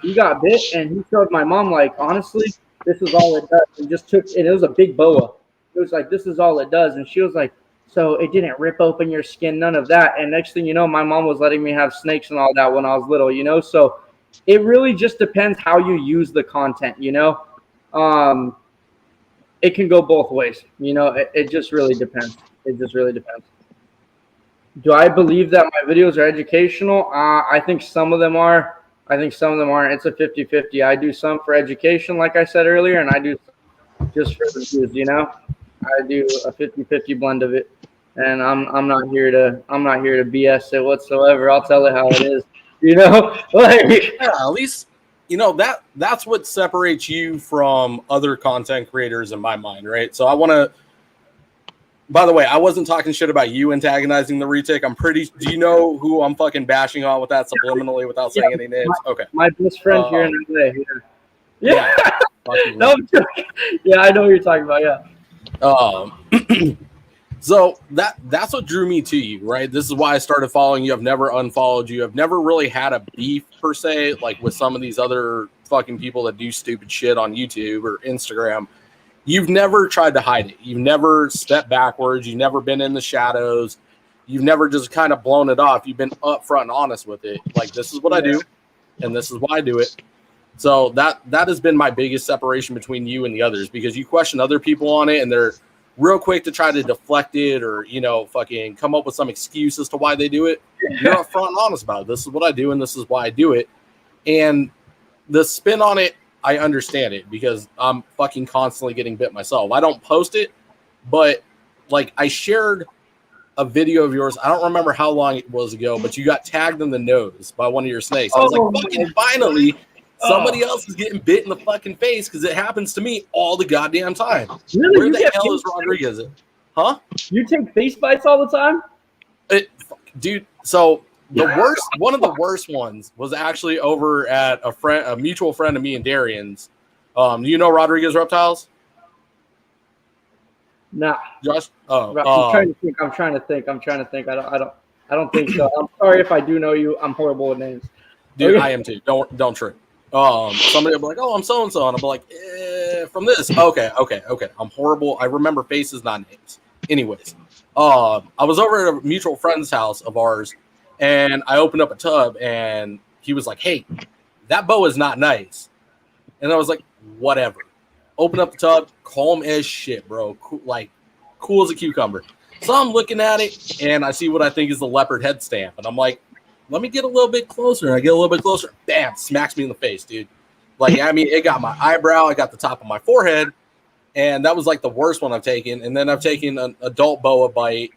he got bit and he showed my mom, like, honestly, this is all it does. He just took, and it was a big boa. It was like, this is all it does. And she was like, so it didn't rip open your skin, none of that. And next thing you know, my mom was letting me have snakes and all that when I was little, So it really just depends how you use the content, It can go both ways, It just really depends. It just really depends. Do I believe that my videos are educational? I think some of them are. I think some of them aren't. It's a 50-50. I do some for education, like I said earlier, and I do just for the views, I do a 50-50 blend of it, and I'm not here to BS it whatsoever. I'll tell it how it is, Like, yeah, at least that's what separates you from other content creators in my mind, right? So I want to. By the way, I wasn't talking shit about you antagonizing the retic. Do you know who I'm fucking bashing on with that subliminally without saying any names? Okay, my best friend here in LA. Yeah. No, I'm joking. Yeah, I know what you're talking about. Yeah. So that's what drew me to you, right? This is why I started following you. I've never unfollowed you. I've never really had a beef per se, like with some of these other fucking people that do stupid shit on YouTube or Instagram. You've never tried to hide it. You've never stepped backwards. You've never been in the shadows. You've never just kind of blown it off. You've been upfront and honest with it. Like, this is what I do, and this is why I do it. So that has been my biggest separation between you and the others, because you question other people on it and they're real quick to try to deflect it or, fucking come up with some excuse as to why they do it. You're upfront and honest about it. This is what I do and this is why I do it. And the spin on it, I understand it because I'm fucking constantly getting bit myself. I don't post it, but like I shared a video of yours. I don't remember how long it was ago, but you got tagged in the nose by one of your snakes. I was like, fucking finally, somebody else is getting bit in the fucking face because it happens to me all the goddamn time. Really? Where the hell is Rodriguez? Huh? You take face bites all the time? Dude, so one of the worst ones was actually over at a mutual friend of me and Darian's. Do you know Rodriguez Reptiles? Nah. Josh? I'm trying to think. I don't think so. I'm sorry if I do know you. I'm horrible with names. Dude, I am too. Don't trip. Somebody will be like, "Oh, I'm so and so," and I'll be like, "From this." Okay. I'm horrible. I remember faces, not names. Anyways, I was over at a mutual friend's house of ours, and I opened up a tub, and he was like, "Hey, that boa is not nice," and I was like, "Whatever." Open up the tub, calm as shit, bro. Cool as a cucumber. So I'm looking at it, and I see what I think is the leopard head stamp, and I'm like, let me get a little bit closer. And I get a little bit closer. Bam, smacks me in the face, dude. Like, I mean, it got my eyebrow. I got the top of my forehead. And that was like the worst one I've taken. And then I've taken an adult boa bite.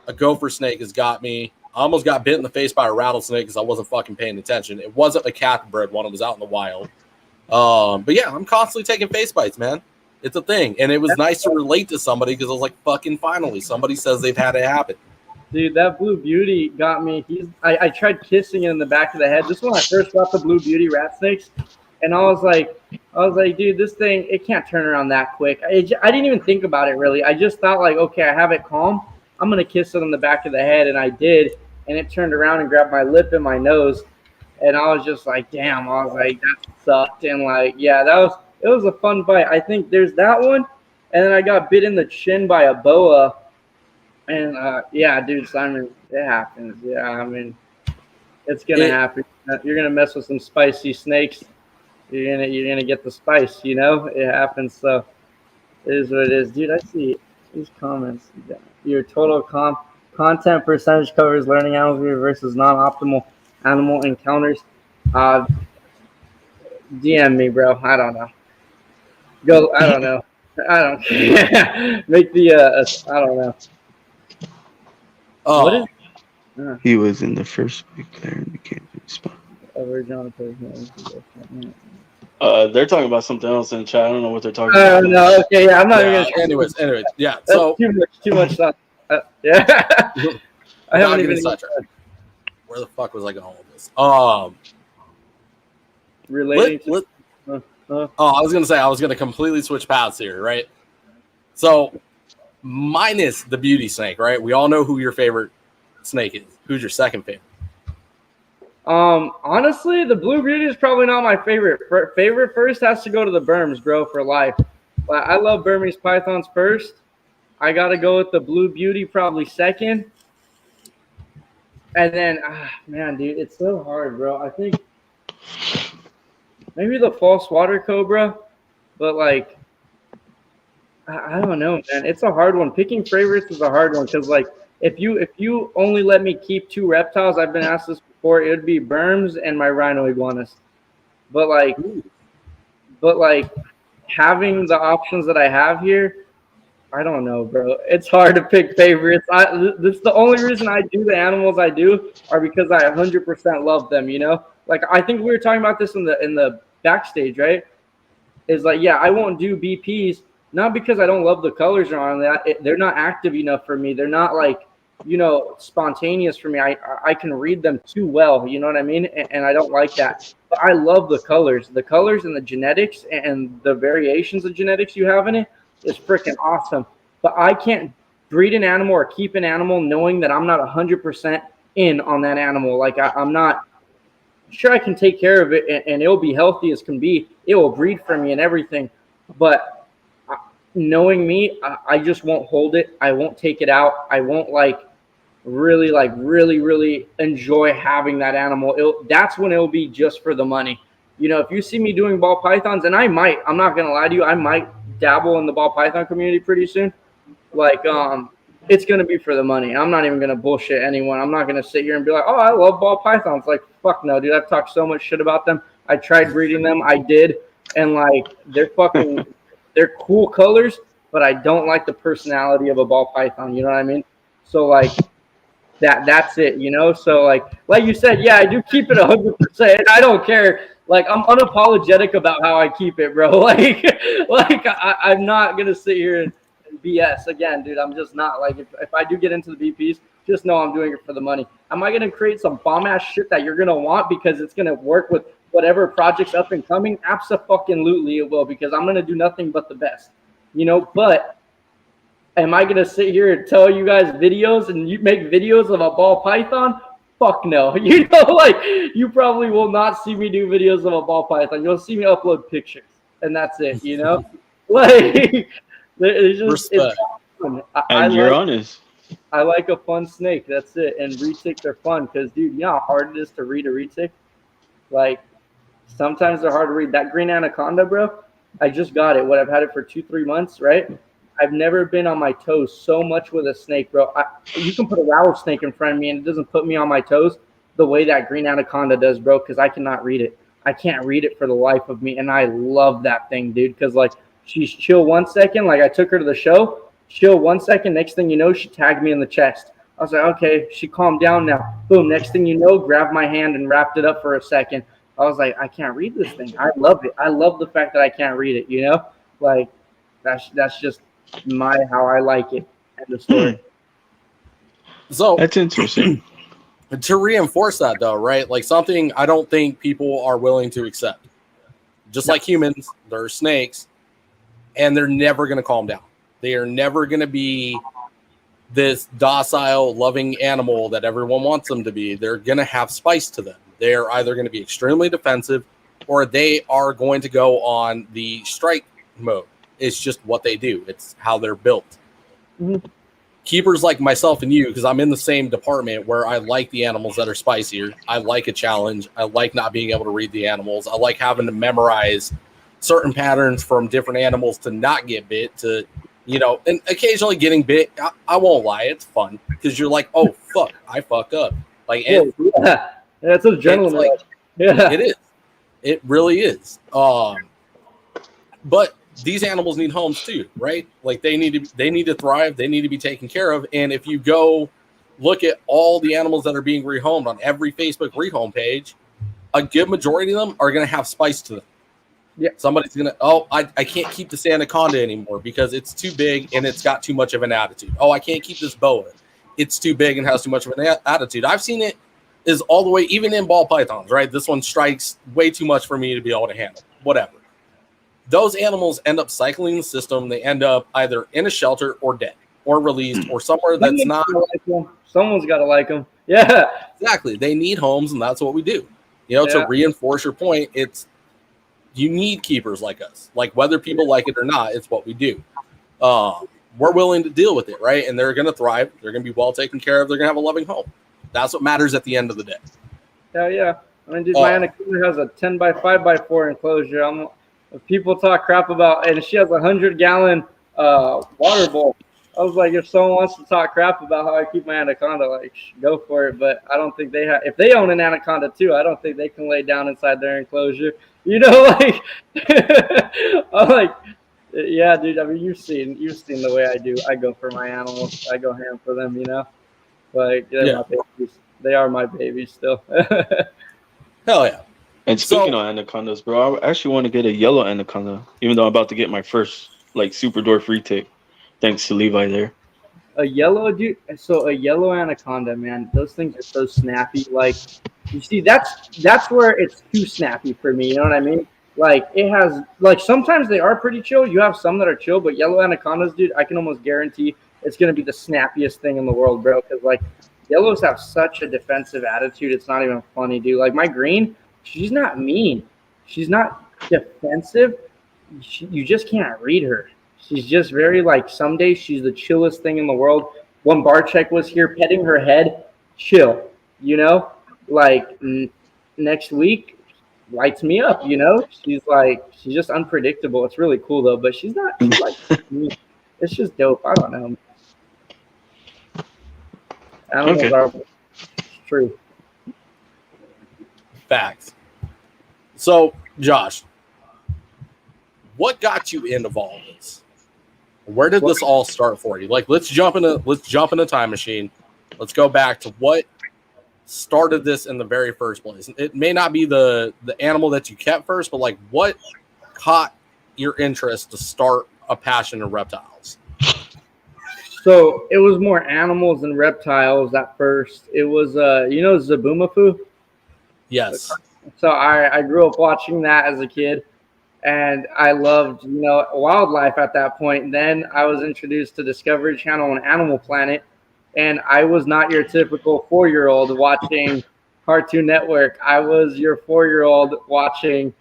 A gopher snake has got me. I almost got bit in the face by a rattlesnake because I wasn't fucking paying attention. It wasn't a captive bred one. It was out in the wild. But yeah, I'm constantly taking face bites, man. It's a thing. And it was nice to relate to somebody because I was like, fucking finally, somebody says they've had it happen. Dude, that Blue Beauty got me. I tried kissing it in the back of the head. This is when I first got the Blue Beauty rat snakes, and I was like, dude, this thing, it can't turn around that quick. I didn't even think about it really. I just thought like, okay, I have it calm. I'm gonna kiss it on the back of the head, and I did, and it turned around and grabbed my lip and my nose, and I was just like, damn. I was like, that sucked, and like, yeah, it was a fun bite. I think there's that one, and then I got bit in the chin by a boa. And yeah, dude, Simon, it happens. Yeah, I mean, it's gonna happen. You're gonna mess with some spicy snakes. You're gonna get the spice. You know, it happens. So it is what it is, dude. I see these comments. Your total content percentage covers learning animals versus non-optimal animal encounters. DM me, bro. I don't know. Go. I don't know. I don't care. Make the. I don't know. Oh, What is? He was in the first big player in the campaign spot. They're talking about something else in the chat. I don't know what they're talking about. No, okay, yeah, I'm not yeah, even gonna. anyways, yeah. That's So too much stuff. Yeah, I haven't even where the fuck was I going with this? Relating to. I was gonna say I was gonna completely switch paths here, right? So minus the beauty snake, right? We all know who your favorite snake is. Who's your second favorite? Honestly, the Blue Beauty is probably not my favorite. Favorite first has to go to the Burms, bro, for life. But I love Burmese pythons first. I gotta go with the Blue Beauty probably second. And then, man, dude, it's so hard, bro. I think maybe the false water cobra, but like, I don't know, man. It's a hard one. Picking favorites is a hard one because, like, if you only let me keep two reptiles, I've been asked this before, it would be Burms and my rhino iguanas. But like having the options that I have here, I don't know, bro. It's hard to pick favorites. This the only reason I do the animals I do are because I 100% love them. You know, like I think we were talking about this in the backstage, right? Is like, yeah, I won't do BPs. Not because I don't love the colors or on that. They're not active enough for me. They're not like, spontaneous for me. I can read them too well. You know what I mean? And I don't like that. But I love the colors. The colors and the genetics and the variations of genetics you have in it is freaking awesome. But I can't breed an animal or keep an animal knowing that I'm not 100% in on that animal. Like I'm not sure I can take care of it and it'll be healthy as can be. It will breed for me and everything. But knowing me, I just won't hold it. I won't take it out. I won't really enjoy having that animal. That's when it'll be just for the money. If you see me doing ball pythons, and I'm not going to lie to you, I might dabble in the ball python community pretty soon. Like, it's going to be for the money. I'm not even going to bullshit anyone. I'm not going to sit here and be like, oh, I love ball pythons. Like, fuck no, dude. I've talked so much shit about them. I tried breeding them. I did. And like, they're fucking... They're cool colors, but I don't like the personality of a ball python. You know what I mean? So like that's it. So like you said, yeah, I do keep it 100%. I don't care. Like I'm unapologetic about how I keep it, bro. Like I'm not gonna sit here and BS again, dude. I'm just not. Like if I do get into the BPs, just know I'm doing it for the money. Am I gonna create some bomb ass shit that you're gonna want because it's gonna work with whatever project's up and coming? Abso-fucking-lutely it will, because I'm gonna do nothing but the best, But am I gonna sit here and tell you guys videos and you make videos of a ball python? Fuck no. You probably will not see me do videos of a ball python. You'll see me upload pictures, and that's it. Like it's fun. And you're honest. I like a fun snake. That's it. And retics are fun because, dude, you know how hard it is to read a retic? Like, sometimes they're hard to read. That green anaconda, bro, I just got it. I've had it for 2-3 months, right? I've never been on my toes so much with a snake, bro. You can put a rattlesnake in front of me and it doesn't put me on my toes the way that green anaconda does, bro, because I cannot read it. I can't read it for the life of me, and I love that thing, dude, because, like, she's chill 1 second. Like, I took her to the show, chill 1 second. Next thing you know, she tagged me in the chest. I was like, okay, she calmed down now. Boom, next thing you know, grabbed my hand and wrapped it up for a second. I was like, I can't read this thing. I love it. I love the fact that I can't read it, Like, that's just how I like it. End of story. So That's interesting. to reinforce that though, right? Like something I don't think people are willing to accept. Just like humans, they're snakes, and they're never going to calm down. They are never going to be this docile, loving animal that everyone wants them to be. They're going to have spice to them. They're either going to be extremely defensive or they are going to go on the strike mode. It's just what they do. It's how they're built. Mhm. Keepers like myself and you, because I'm in the same department where I like the animals that are spicier. I like a challenge. I like not being able to read the animals. I like having to memorize certain patterns from different animals to not get bit, to, you know, and occasionally getting bit. I won't lie. It's fun because you're like, oh, fuck, I fucked up. Like, Yeah, that's a gentleman. like, Yeah, it is. It really is. But these animals need homes too, right? Like they need to thrive. They need to be taken care of. And if you go look at all the animals that are being rehomed on every Facebook rehome page, a good majority of them are going to have spice to them. Yeah. Somebody's going to, I can't keep this anaconda anymore because it's too big and it's got too much of an attitude. Oh, I can't keep this boa. It's too big and has too much of an attitude. I've seen it is all the way, even in ball pythons, right? This one strikes way too much for me to be able to handle. Whatever. Those animals end up cycling the system. They end up either in a shelter or dead or released or somewhere that's not. Someone's got to like them. Yeah. Exactly. They need homes, and that's what we do. You know, to reinforce your point, it's you need keepers like us. Like whether people like it or not, it's what we do. We're willing to deal with it, right? And they're going to thrive. They're going to be well taken care of. They're going to have a loving home. That's what matters at the end of the day. Hell yeah. I mean, dude, my anaconda has a 10 by 5 by 4 enclosure. If people talk crap about, and she has a 100-gallon water bowl. I was like, if someone wants to talk crap about how I keep my anaconda, like, go for it. But I don't think they have. If they own an anaconda too, I don't think they can lay down inside their enclosure. You know, like, I'm like, yeah, dude. I mean, you've seen the way I do. I go for my animals. I go ham for them. You know, like my babies. They are my babies still. Hell yeah. And speaking of anacondas, bro, I actually want to get a yellow anaconda, even though I'm about to get my first like super dwarf retake. Thanks to Levi there. A yellow, dude. So a yellow anaconda, man. Those things are so snappy. Like, you see, that's where it's too snappy for me. You know what I mean? Like, it has, like, sometimes they are pretty chill. You have some that are chill, but yellow anacondas, dude, I can almost guarantee it's gonna be the snappiest thing in the world, bro. Because like, yellows have such a defensive attitude. It's not even funny, dude. Like my green. She's not mean. She's not defensive. You just can't read her. She's just very like, some days she's the chillest thing in the world. When Barcheck was here petting her head, chill, you know? Like next week, lights me up, you know? She's just unpredictable. It's really cool though, but she's not like, it's just dope. I don't know. Animals are true. Facts. So, Josh, what got you into all of this? Where did this all start for you? Like, let's jump in a time machine. Let's go back to what started this in the very first place. It may not be the animal that you kept first, but like, what caught your interest to start a passion in reptiles? So it was more animals than reptiles at first. It was, Zaboomafoo? Yes. So I grew up watching that as a kid, and I loved, wildlife at that point. Then I was introduced to Discovery Channel and Animal Planet, and I was not your typical 4-year-old watching Cartoon Network. I was your 4-year-old watching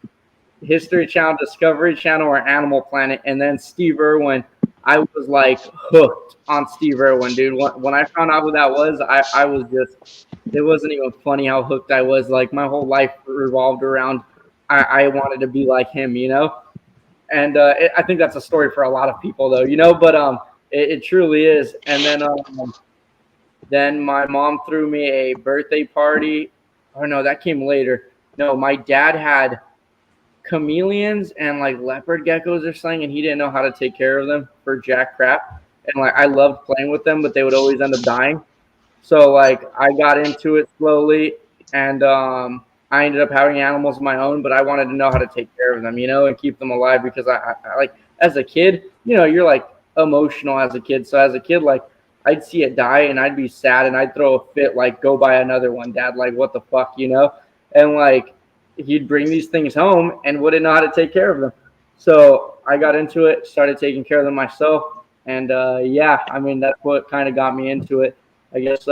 History Channel, Discovery Channel, or Animal Planet, and then Steve Irwin. I was like hooked on Steve Irwin, dude. When I found out who that was, I was just, it wasn't even funny how hooked I was. Like my whole life revolved around, I wanted to be like him, you know? And I think that's a story for a lot of people though, you know, but it truly is. And then my mom threw me a birthday party. Oh no, that came later. No, my dad had chameleons and like leopard geckos or something, and he didn't know how to take care of them for jack crap. And like I loved playing with them, but they would always end up dying. So like I got into it slowly, and I ended up having animals of my own, but I wanted to know how to take care of them, you know, and keep them alive because I like, as a kid, you know, you're like emotional as a kid. So as a kid, like I'd see it die and I'd be sad and I'd throw a fit, like, go buy another one, Dad. Like, what the fuck, you know? And like, he'd bring these things home and wouldn't know how to take care of them. So I got into it, started taking care of them myself. And yeah, I mean, that's what kind of got me into it. I guess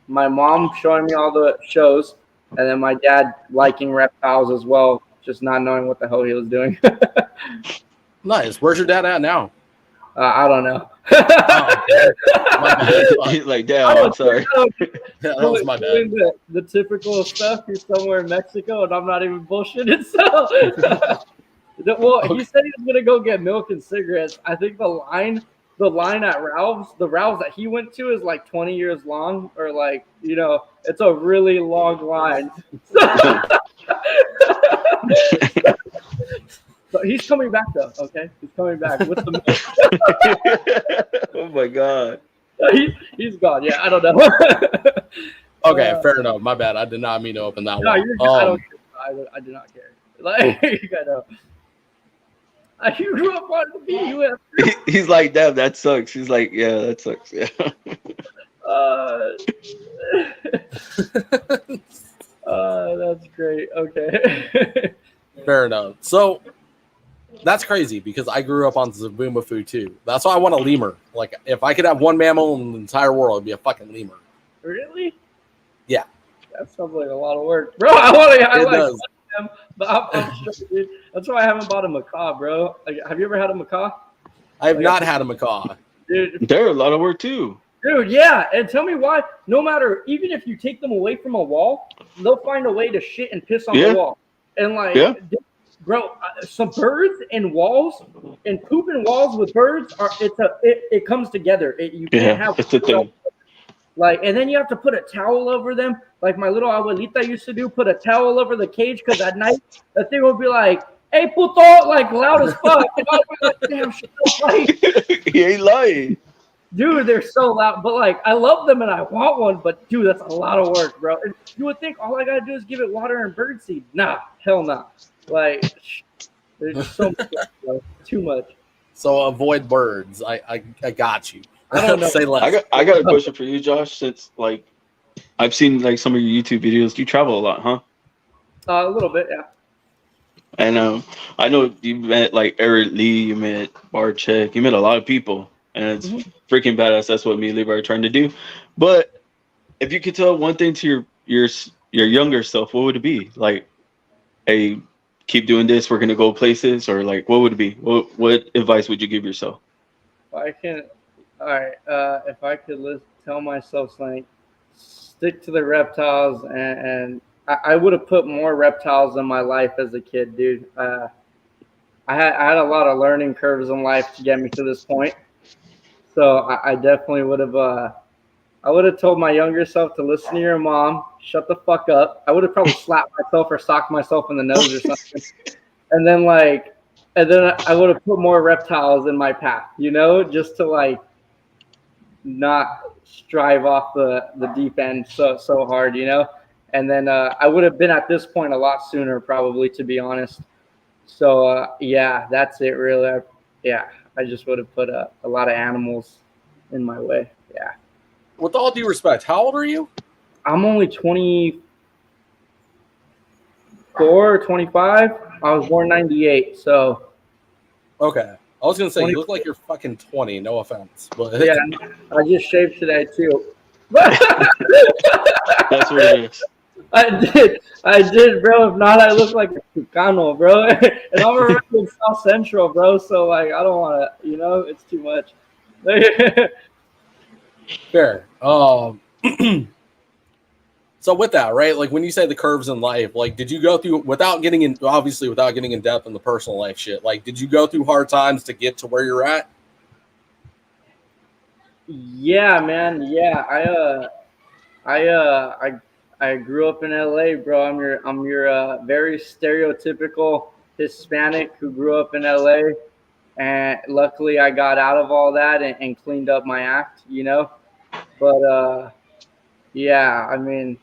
my mom showing me all the shows, and then my dad liking reptiles as well, just not knowing what the hell he was doing. Nice. Where's your dad at now? I don't know. My bad. He's like, damn, I'm sorry. Yeah, that was my bad. The typical stuff. He's somewhere in Mexico, and I'm not even bullshitting. So, well, he said he was gonna go get milk and cigarettes. I think the line at Ralph's, the Ralph's that he went to is like 20 years long, or like, you know, it's a really long line. So he's coming back though. Okay, he's coming back with the milk. Oh my god. He's gone. Yeah, I don't know. Okay, fair enough. My bad. I did not mean to open that No, one. you're good. I don't care. I do not care. Like, I know. You grew up on the BUF. He's like, damn, that sucks. He's like, yeah, that sucks. Yeah. That's great. Okay. Fair enough. So that's crazy because I grew up on Zabuma food too. That's why I want a lemur. Like, if I could have one mammal in the entire world, it'd be a fucking lemur. Really? Yeah. That sounds like a lot of work, bro. I like does. them, but I'm sure, dude. That's why I haven't bought a macaw, bro. Like, have you ever had a macaw? I have not had a macaw. Dude, They're a lot of work too. Dude, yeah, and tell me why. No matter, even if you take them away from a wall, they'll find a way to shit and piss on the wall. And like, bro, some birds and walls and pooping walls with birds are it comes together. You can't have it's a thing. Like, and then you have to put a towel over them. Like my little abuelita used to do, put a towel over the cage because at night the thing would be like, "Hey puto," like loud as fuck. And I'd be like, "Damn, shit, like, he ain't lying. Dude, they're so loud, but like I love them and I want one, but dude, that's a lot of work, bro. And you would think all I gotta do is give it water and birdseed. Nah, hell no. Like, there's just so much, bro. Too much. So avoid birds. I got you. I don't know. Say less. I got a question for you, Josh. Since like I've seen like some of your YouTube videos, you travel a lot, huh? A little bit, yeah. And I know you met like Eric Lee, you met Barchek, you met a lot of people, and it's freaking badass. That's what me and Levi are trying to do. But if you could tell one thing to your younger self, what would it be? Like, hey, keep doing this. We're gonna go places, or like, what would it be? What advice would you give yourself? If I could tell myself something, stick to the reptiles, and I would have put more reptiles in my life as a kid, dude. I had a lot of learning curves in life to get me to this point. So I definitely would have. I would have told my younger self to listen to your mom, shut the fuck up. I would have probably slapped myself or socked myself in the nose or something. And then I would have put more reptiles in my path, you know, just to like not strive off the deep end so hard, you know. And then I would have been at this point a lot sooner, probably, to be honest. So yeah, that's it, really. I just would have put a lot of animals in my way. Yeah. With all due respect, how old are you? I'm only 24 or 25. I was born 98, so. Okay. I was going to say, you look like you're fucking 20, no offense. But yeah, I just shaved today, too. That's what it is. I did, bro. If not, I look like a Chicano, bro. And I'm around in South Central, bro, so, like, I don't want to, you know, it's too much. Fair. So with that, right? Like when you say the curves in life, like did you go through without getting in depth in the personal life shit? Like did you go through hard times to get to where you're at? Yeah, man. Yeah, I grew up in LA, bro. I'm your very stereotypical Hispanic who grew up in LA, and luckily I got out of all that and cleaned up my act, you know. But yeah, I mean,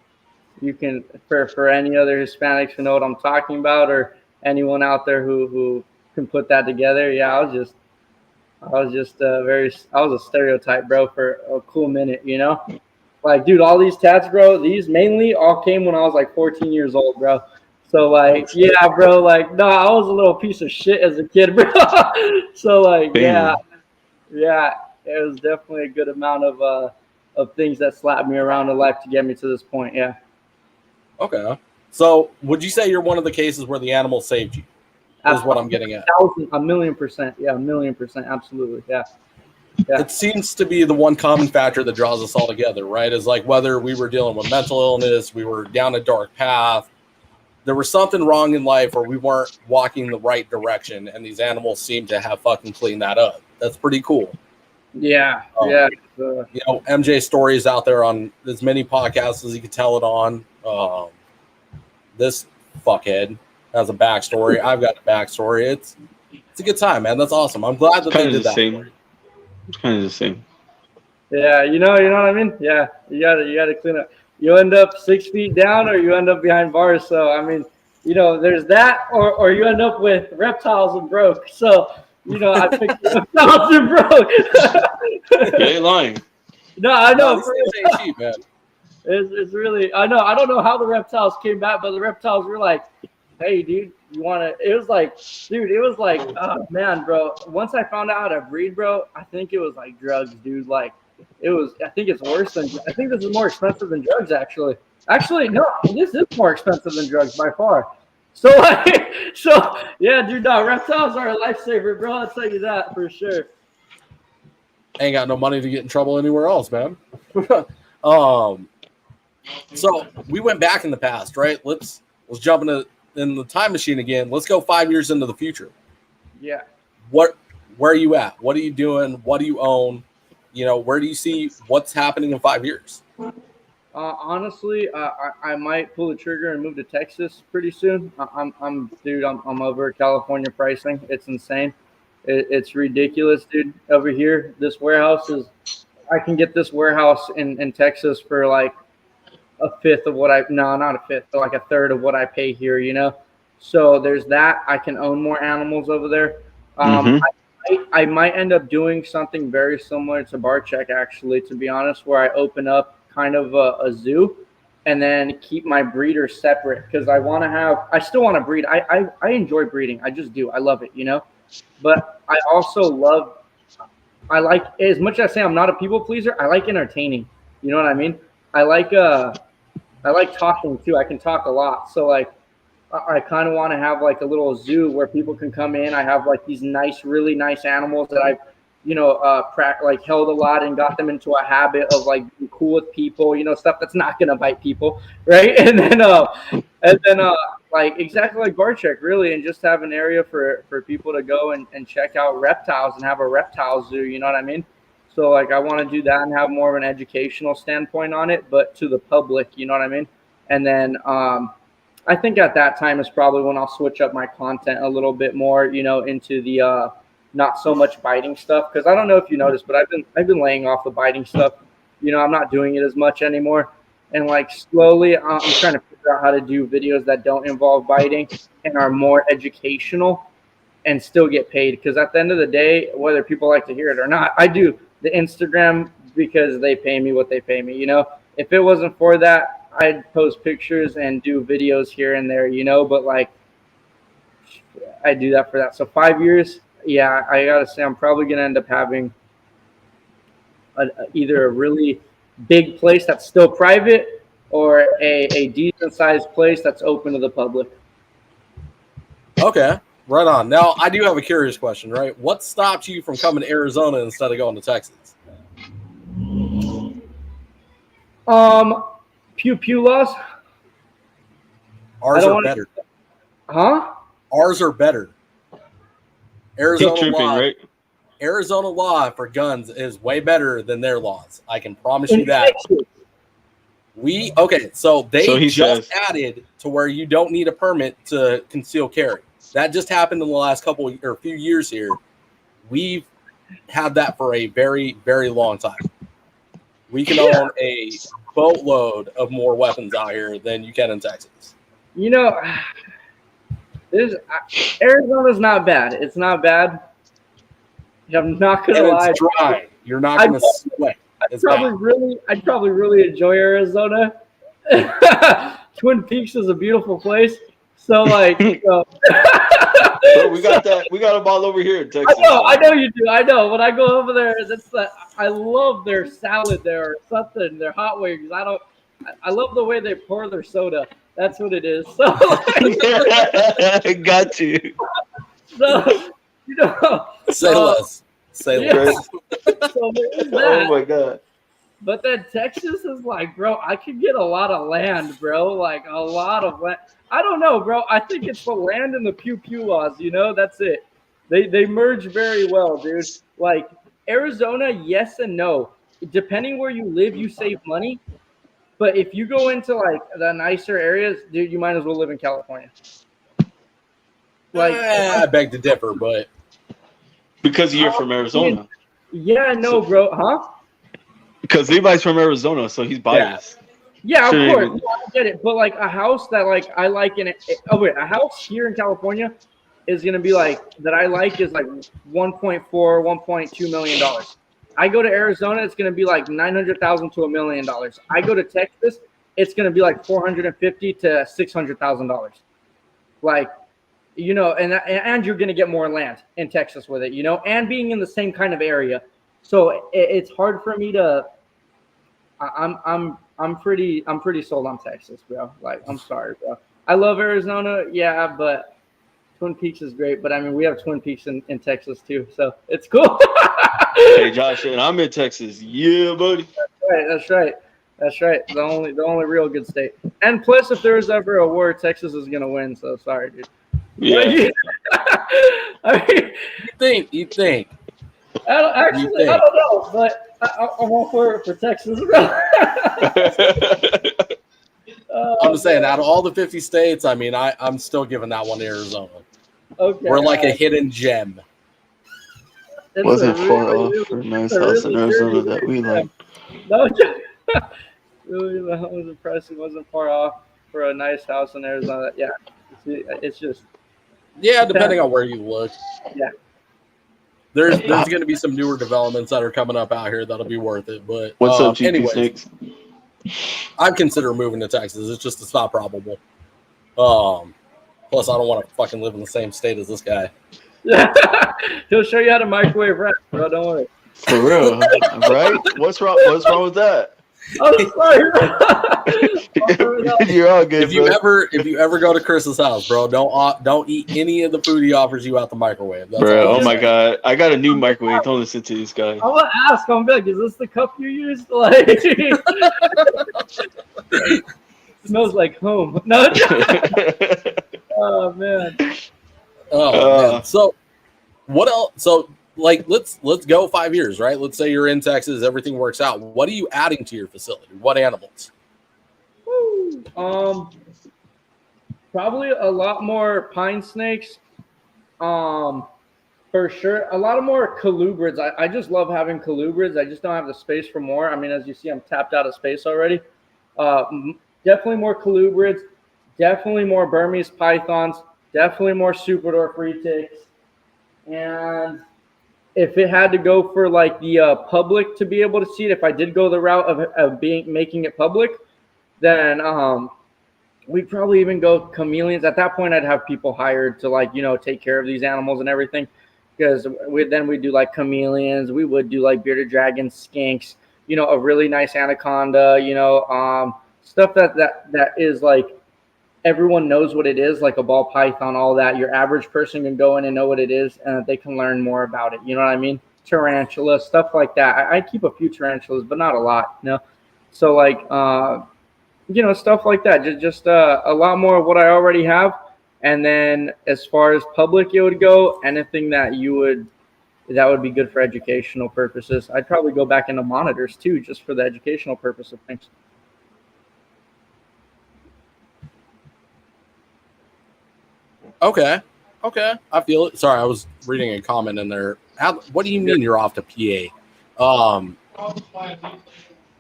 you can for any other Hispanics who know what I'm talking about, or anyone out there who can put that together. Yeah, I was just I was a stereotype, bro, for a cool minute, you know? Like, dude, all these tats, bro, these mainly all came when I was like 14 years old, bro. So, like, yeah, bro, like, no, I was a little piece of shit as a kid, bro. So, like, yeah, Damn. yeah, it was definitely a good amount of things that slapped me around in life to get me to this point, yeah. Okay. So would you say you're one of the cases where the animal saved you? Is what I'm getting at. 1,000,000%. Yeah, 1,000,000%. Absolutely. Yeah. Yeah. It seems to be the one common factor that draws us all together, right? Is like whether we were dealing with mental illness, we were down a dark path, there was something wrong in life or we weren't walking the right direction, and these animals seem to have fucking cleaned that up. That's pretty cool. Yeah. You know, MJ stories out there on as many podcasts as you could tell it on. This fuckhead has a backstory. I've got a backstory. It's a good time, man. That's awesome. I'm glad that they did that. It's kind of the same. Yeah, you know what I mean? Yeah, you gotta clean up. You end up 6 feet down, or you end up behind bars. So I mean, you know, there's that, or you end up with reptiles and broke. So you know, I picked reptiles and broke. You ain't lying. No, I know. No, these things ain't cheap, man. It's really, I know. I don't know how the reptiles came back, but the reptiles were like, "Hey, dude, you want to?" It was like, dude, it was like, oh man, bro. Once I found out how to breed, bro, I think it was like drugs, dude. Like, it was. I think it's worse than. I think this is more expensive than drugs, actually. Actually, no, this is more expensive than drugs by far. So, like, so yeah, dude, no, reptiles are a lifesaver, bro. I'll tell you that for sure. Ain't got no money to get in trouble anywhere else, man. So we went back in the past, right? Let's jump in the time machine again. Let's go 5 years into the future. Yeah. Where are you at? What are you doing? What do you own? You know, where do you see what's happening in 5 years? Honestly, I might pull the trigger and move to Texas pretty soon. I'm over California pricing. It's insane. It's ridiculous, dude. Over here, this warehouse I can get this warehouse in Texas for like a fifth of what not a fifth, but like a third of what I pay here, you know? So there's that. I can own more animals over there. I might end up doing something very similar to Barcheck, actually, to be honest, where I open up kind of a zoo and then keep my breeders separate, because I still want to breed. I enjoy breeding. I just do. I love it, you know? But I also like, as much as I say I'm not a people pleaser, I like entertaining. You know what I mean? I like talking too. I can talk a lot. So like, I kind of want to have like a little zoo where people can come in. I have like these really nice animals that I've, you know, like held a lot and got them into a habit of like being cool with people, you know, stuff that's not going to bite people. Right. And then like exactly like Barcheck, really, and just have an area for people to go and check out reptiles and have a reptile zoo. You know what I mean? So like I want to do that and have more of an educational standpoint on it, but to the public, you know what I mean? And then I think at that time is probably when I'll switch up my content a little bit more, you know, into the not so much biting stuff, because I don't know if you noticed, but I've been laying off the biting stuff. You know, I'm not doing it as much anymore, and like slowly I'm trying to figure out how to do videos that don't involve biting and are more educational and still get paid. Because at the end of the day, whether people like to hear it or not, I do the Instagram because they pay me what they pay me. You know, if it wasn't for that, I'd post pictures and do videos here and there, you know, but like I do that for that. So 5 years, yeah, I gotta say I'm probably gonna end up having either a really big place that's still private or a decent sized place that's open to the public. Okay, right on. Now I do have a curious question, right? What stopped you from coming to Arizona instead of going to Texas? Pew laws. Ours are better. Huh? Ours are better. Arizona law, right? Arizona law for guns is way better than their laws. I can promise you that. So they just added to where you don't need a permit to conceal carry. That just happened in the last few years here. We've had that for a very, very long time. We can own a boatload of more weapons out here than you can in Texas. You know, Arizona's not bad. It's not bad. I'm not gonna And lie. it's dry. You're not gonna sweat. I'd probably really enjoy Arizona. Twin Peaks is a beautiful place. So like, Bro, we got them all over here in Texas. I know you do. I know. When I go over there, I love their salad there or something. Their hot wings. I love the way they pour their soda. That's what it is. So got you. So Say less. Say less. So there is that. Oh my god. But then Texas is like, bro, I could get a lot of land, bro. Like a lot of land. I don't know, bro. I think it's the land and the pew pew laws. That's it. They merge very well, dude. Like Arizona, yes and no. Depending where you live, you save money. But if you go into like the nicer areas, dude, you might as well live in California. Like, I beg to differ, but because you're from Arizona. Yeah, no, bro. Huh? Because Levi's from Arizona, so he's biased. Yeah, Sure. of course. Yeah, I get it. But like a house that like I like in it. Oh wait, a house here in California is gonna be like that. I like is like 1.4, 1.2 million dollars. I go to Arizona, it's gonna be like 900,000 to $1 million. I go to Texas, it's gonna be like 450 to $600,000. Like, and you're gonna get more land in Texas with it, and being in the same kind of area. So it's hard for me to. I'm pretty sold on Texas, bro. Like, I'm sorry, bro. I love Arizona, yeah, but Twin Peaks is great. But I mean, we have Twin Peaks in Texas too, so it's cool. Hey, Josh, and I'm in Texas. Yeah, buddy. That's right. The only real good state. And plus, if there's ever a war, Texas is gonna win. So sorry, dude. Yeah. I mean, you think? I don't know, but I'm all for Texas, bro. I'm just saying, out of all the 50 states, I mean, I'm still giving that one to Arizona. Okay, We're like a hidden gem. Wasn't far off for a nice house in Arizona that we like. No, really, that was impressive. Wasn't far off for a nice house in Arizona. Yeah, it's just. Yeah, depending on where you look. Yeah. There's going to be some newer developments that are coming up out here that'll be worth it. But what's up, GP anyways, Snakes? I'd consider moving to Texas. It's not probable. Plus, I don't want to fucking live in the same state as this guy. He'll show you how to microwave rice, bro. Don't worry. For real, right? What's wrong with that? I'm sorry. You're all good. If you ever go to Chris's house, bro, don't eat any of the food he offers you out the microwave. That's bro, all oh my god, I got a new microwave. Don't listen to this guy. I'm gonna ask. I'm like, is this the cup you used? Like, it smells like home. No. Oh man. Oh man. So what else? So like let's go 5 years, right? Let's say you're in Texas, everything works out. What are you adding to your facility? What animals? Probably a lot more pine snakes. For sure. A lot of more colubrids. I just love having colubrids. I just don't have the space for more. I mean, as you see, I'm tapped out of space already. Definitely more colubrids. Definitely more Burmese pythons. Definitely more Superdorf retics. And if it had to go for like the public to be able to see it, if I did go the route of making it public, then we'd probably even go chameleons. At that point, I'd have people hired to like, take care of these animals and everything. Because we'd do like chameleons. We would do like bearded dragons, skinks, a really nice anaconda, stuff that is like everyone knows what it is, like a ball python, all that. Your average person can go in and know what it is, and they can learn more about it. You know what I mean? Tarantulas, stuff like that. I keep a few tarantulas, but not a lot, So like, stuff like that. Just a lot more of what I already have. And then as far as public it would go, anything that would be good for educational purposes. I'd probably go back into monitors too, just for the educational purpose of things. Okay. I feel it. Sorry, I was reading a comment in there. What do you mean you're off to PA?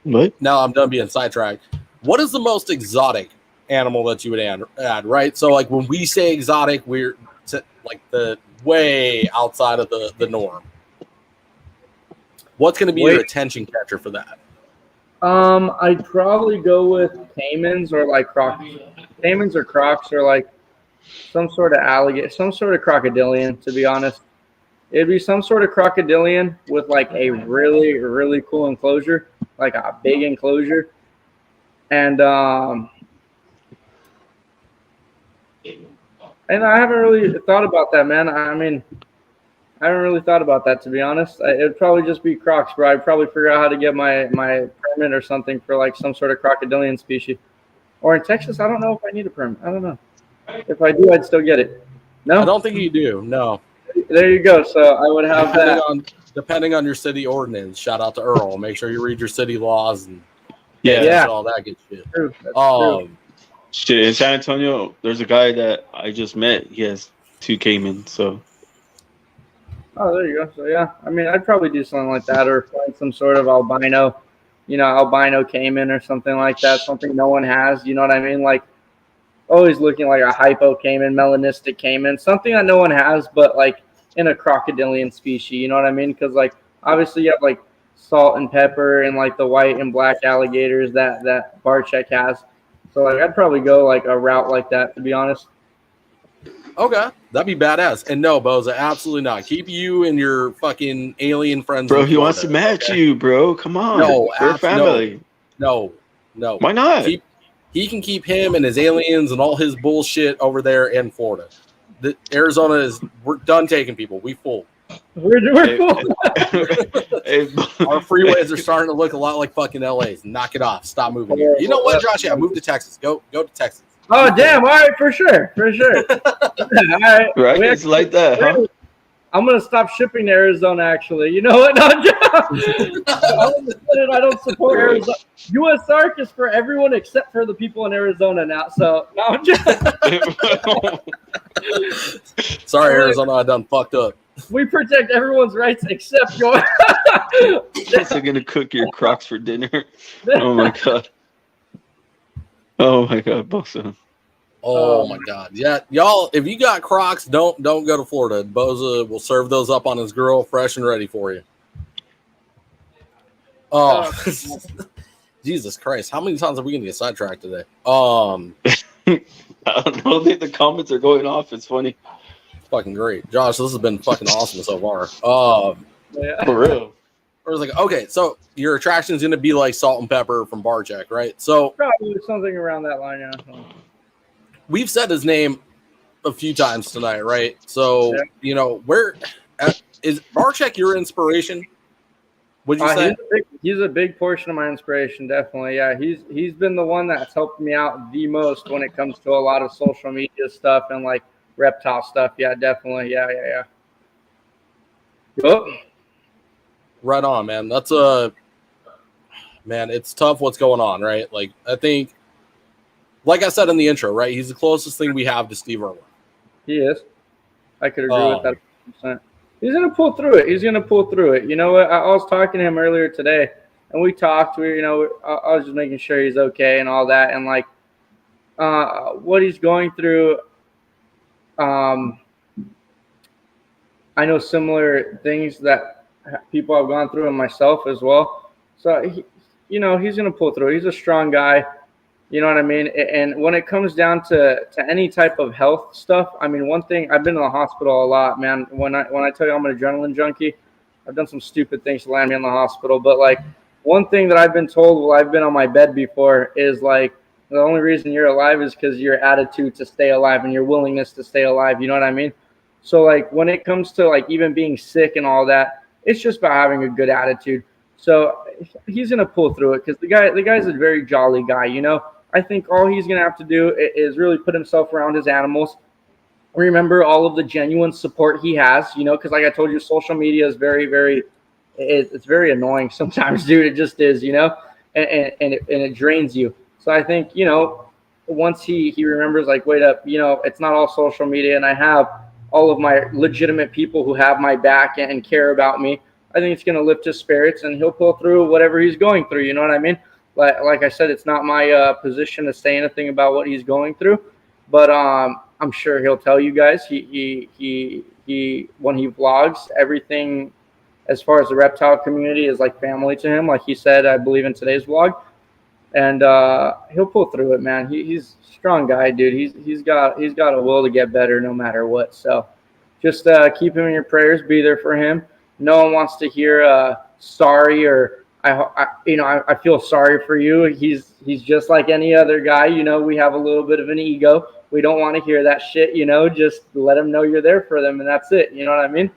What? Now I'm done being sidetracked. What is the most exotic animal that you would add, right? So like when we say exotic, we're like the way outside of the norm. What's going to be your attention catcher for that? I'd probably go with caimans or like crocs. Caimans or crocs or like some sort of alligator, some sort of crocodilian, to be honest. It'd be some sort of crocodilian with like a really, really cool enclosure, like a big enclosure. And I haven't really thought about that, man. I mean, I haven't really thought about that, to be honest. It'd probably just be crocs, bro. I'd probably figure out how to get my permit or something for like some sort of crocodilian species. Or in Texas, I don't know if I need a permit. I don't know. If I do, I'd still get it. No? I don't think you do. No. There you go. So I would have depending on your city ordinance. Shout out to Earl. Make sure you read your city laws and all that good shit. True. True. Shit, in San Antonio, there's a guy that I just met. He has 2 caimans, so. Oh, there you go. So yeah, I mean, I'd probably do something like that, or find some sort of albino caiman or something like that. Something no one has. You know what I mean? Like always looking like a hypo caiman, melanistic caiman, something that no one has, but like in a crocodilian species. You know what I mean? Because like obviously you have like salt and pepper and like the white and black alligators that Barchek has. So like I'd probably go like a route like that, to be honest. Okay, that'd be badass. And no, Boza, absolutely not. Keep you and your fucking alien friends. Bro, he wants to match you, bro. Come on. No, we're family. No. Why not? He can keep him and his aliens and all his bullshit over there in Florida. Arizona we're done taking people. We full. We're full. Our freeways are starting to look a lot like fucking LA's. Knock it off. Stop moving here. You know what, Josh? Yeah, move to Texas. Go to Texas. Oh, damn. All right, for sure. All right. Right? It's like that, huh? I'm going to stop shipping to Arizona, actually. You know what? No, I don't support Arizona. USARC is for everyone except for the people in Arizona now. So, no, I'm just... Sorry, Arizona, I done fucked up. We protect everyone's rights except yours. They're going to cook your Crocs for dinner. Oh, my God. Oh my God, Bosa. Oh my God. Yeah, y'all, if you got Crocs, don't go to Florida. Boza will serve those up on his grill fresh and ready for you. Oh, Jesus Christ. How many times are we going to get sidetracked today? I don't know. The comments are going off. It's funny. It's fucking great. Josh, this has been fucking awesome so far. For real. I was like, okay, so your attraction is going to be like salt and pepper from Barchek, right? So probably something around that line, yeah. We've said his name a few times tonight, right? So, you know, is Barchek your inspiration? Would you say? He's a big portion of my inspiration, definitely. Yeah, he's been the one that's helped me out the most when it comes to a lot of social media stuff and like reptile stuff. Yeah, definitely. Yeah. Oh. Right on, man. Man, it's tough what's going on, right? Like, I think, like I said in the intro, right? He's the closest thing we have to Steve Irwin. He is. I could agree with that 100%. He's going to pull through it. You know what? I was talking to him earlier today, and we talked. I was just making sure he's okay and all that. And, like, what he's going through, I know similar things that people have gone through and myself as well. So, he's going to pull through. He's a strong guy. You know what I mean? And when it comes down to any type of health stuff, I mean, one thing, I've been in the hospital a lot, man. When I tell you I'm an adrenaline junkie, I've done some stupid things to land me in the hospital. But, like, one thing that I've been told while I've been on my bed before is, like, the only reason you're alive is because your attitude to stay alive and your willingness to stay alive. You know what I mean? So, like, when it comes to, like, even being sick and all that, it's just about having a good attitude. So he's going to pull through it because the guy's a very jolly guy, you know? I think all he's going to have to do is really put himself around his animals. Remember all of the genuine support he has, you know, because like I told you, social media is it's very annoying sometimes, dude. It just is, you know, and it drains you. So I think, you know, once he remembers, like, wait up, you know, it's not all social media and I have all of my legitimate people who have my back and care about me, I think it's going to lift his spirits and he'll pull through whatever he's going through. You know what I mean? Like I said, it's not my position to say anything about what he's going through, but I'm sure he'll tell you guys. He when he vlogs, everything as far as the reptile community is like family to him, like he said, I believe in today's vlog. And he'll pull through it, man. He's a strong guy, dude. He's got a will to get better no matter what. So just keep him in your prayers. Be there for him. No one wants to hear sorry or I feel sorry for you. He's just like any other guy. You know, we have a little bit of an ego. We don't want to hear that shit. You know, just let them know you're there for them, and that's it. You know what I mean?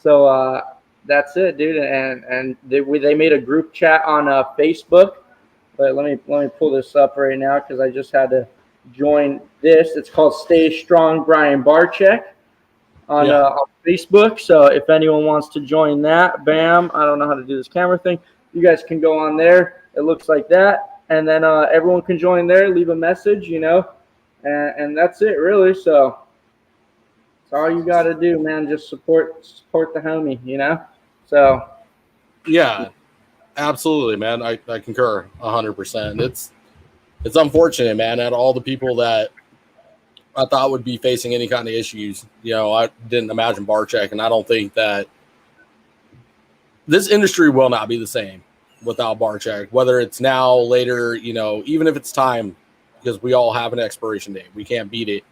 So that's it, dude. And they made a group chat on Facebook. But let me pull this up right now because I just had to join this. It's called Stay Strong Brian Barczyk on Facebook. So if anyone wants to join that, bam. I don't know how to do this camera thing. You guys can go on there. It looks like that. And then everyone can join there, leave a message, you know. And that's it, really. So that's all you got to do, man. Just support the homie, you know. So. Yeah. Absolutely, man. I concur 100%. It's unfortunate, man, that all the people that I thought would be facing any kind of issues, you know, I didn't imagine Barczyk, and I don't think that this industry will not be the same without Barczyk, whether it's now, later, you know, even if it's time, because we all have an expiration date. We can't beat it.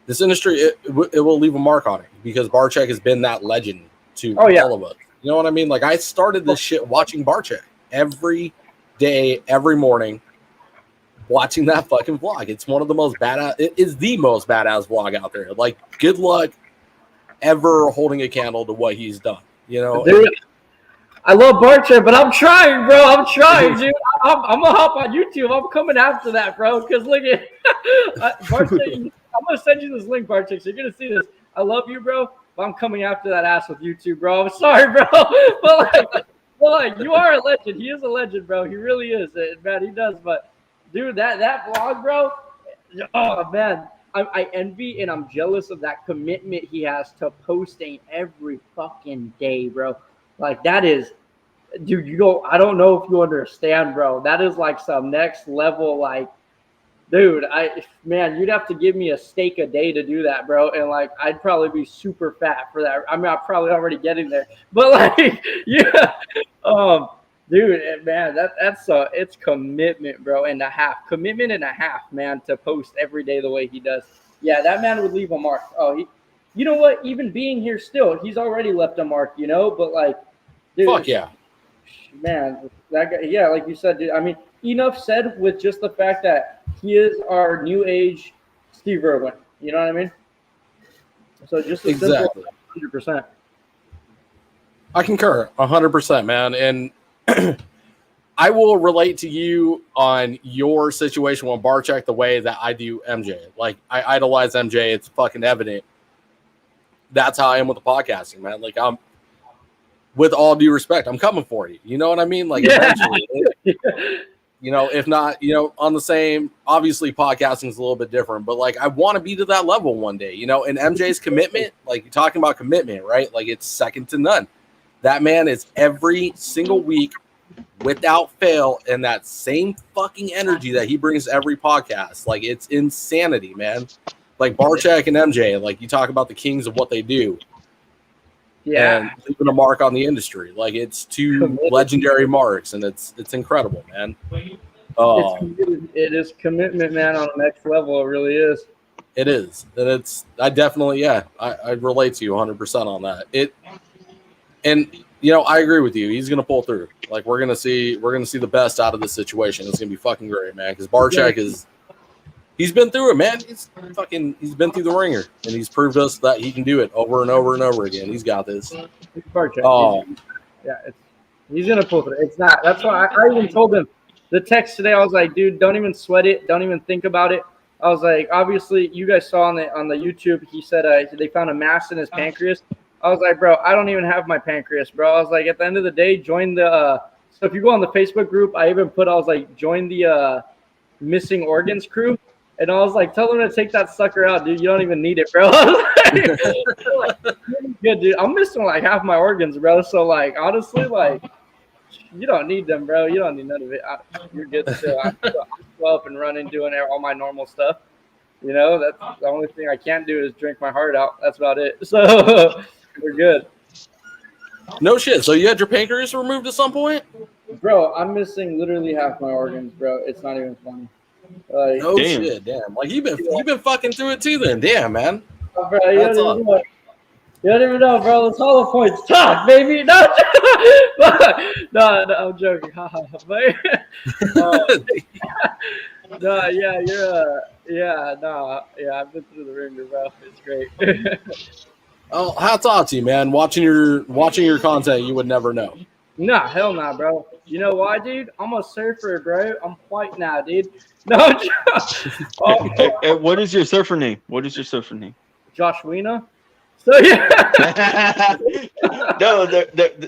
This industry, it will leave a mark on it because Barczyk has been that legend to all of us. You know what I mean? Like, I started this shit watching Barczyk every day, every morning, watching that fucking vlog. It's one of the most badass. It is the most badass vlog out there. Like, good luck ever holding a candle to what he's done. You know? Dude, I love Barczyk, but I'm trying, bro. I'm trying, dude. I'm gonna hop on YouTube. I'm coming after that, bro. Because look at Barczyk. I'm gonna send you this link, Barczyk. So you're gonna see this. I love you, bro. I'm coming after that ass with YouTube, bro. I'm sorry, bro. but like, you are a legend. He is a legend, bro. He really is, man. He does. But dude, that vlog, bro. Oh man, I envy and I'm jealous of that commitment he has to posting every fucking day, bro. Like, that is, dude. I don't know if you understand, bro. That is like some next level, like. Dude, man, you'd have to give me a steak a day to do that, bro. And like, I'd probably be super fat for that. I mean, I'm probably already getting there, but like, yeah, dude, man, it's commitment, bro, and a half, man, to post every day the way he does. Yeah, that man would leave a mark. Oh, you know what? Even being here still, he's already left a mark, you know. But like, dude, fuck yeah, man, that guy. Yeah, like you said, dude. I mean, enough said with just the fact that he is our new age Steve Irwin. You know what I mean? So just exactly, 100%. I concur 100%, man. And I will relate to you on your situation with Barczyk the way that I do MJ. Like, I idolize MJ. It's fucking evident. That's how I am with the podcasting, man. Like, I'm, with all due respect, I'm coming for you. You know what I mean? Like, eventually. You know, if not, you know, on the same, obviously podcasting is a little bit different, but like, I want to be to that level one day, you know, and MJ's commitment, like, you're talking about commitment, right? Like, it's second to none. That man is every single week without fail, and that same fucking energy that he brings to every podcast. Like, it's insanity, man. Like, Barczyk and MJ, like, you talk about the kings of what they do. Yeah, and leaving a mark on the industry. Like, it's two legendary marks, and it's incredible, man. It is commitment, man, on the next level. It really is. It is, and I definitely, I relate to you 100% on that. And you know, I agree with you. He's gonna pull through. Like, we're gonna see the best out of this situation. It's gonna be fucking great, man. Because Barczyk he's been through it, man. He's been through the ringer, and he's proved us that he can do it over and over and over again. He's got this. He's gonna pull through. It's not. That's why I even told him the text today. I was like, dude, don't even sweat it. Don't even think about it. I was like, obviously, you guys saw on the YouTube. He said they found a mass in his pancreas. I was like, bro, I don't even have my pancreas, bro. I was like, at the end of the day, join the. So if you go on the Facebook group, I even put. I was like, join the missing organs crew. And I was like, tell them to take that sucker out, dude. You don't even need it, bro. Good, dude. I'm missing like half my organs, bro. So, like, honestly, like, you don't need them, bro. You don't need none of it. You're good still. I'm still up and running, doing all my normal stuff. You know, that's the only thing I can't do is drink my heart out. That's about it. So, we're good. No shit. So you had your pancreas removed at some point? Bro, I'm missing literally half my organs, bro. It's not even funny. Like, No Damn. shit. Damn. Like you've been fucking through it too. Then damn, man. bro, That's up. You don't even know, bro. This hollow points talk, baby. No, no, I'm joking. No, yeah, I've been through the ringer, bro. It's great. Oh, hats off to you, man. Watching your content, you would never know. Nah, hell nah, bro. You know why, dude? I'm a surfer, bro. I'm white now, dude. No, Hey, what is your surfer name? What is your surfer name? Josh Weena. So yeah. No,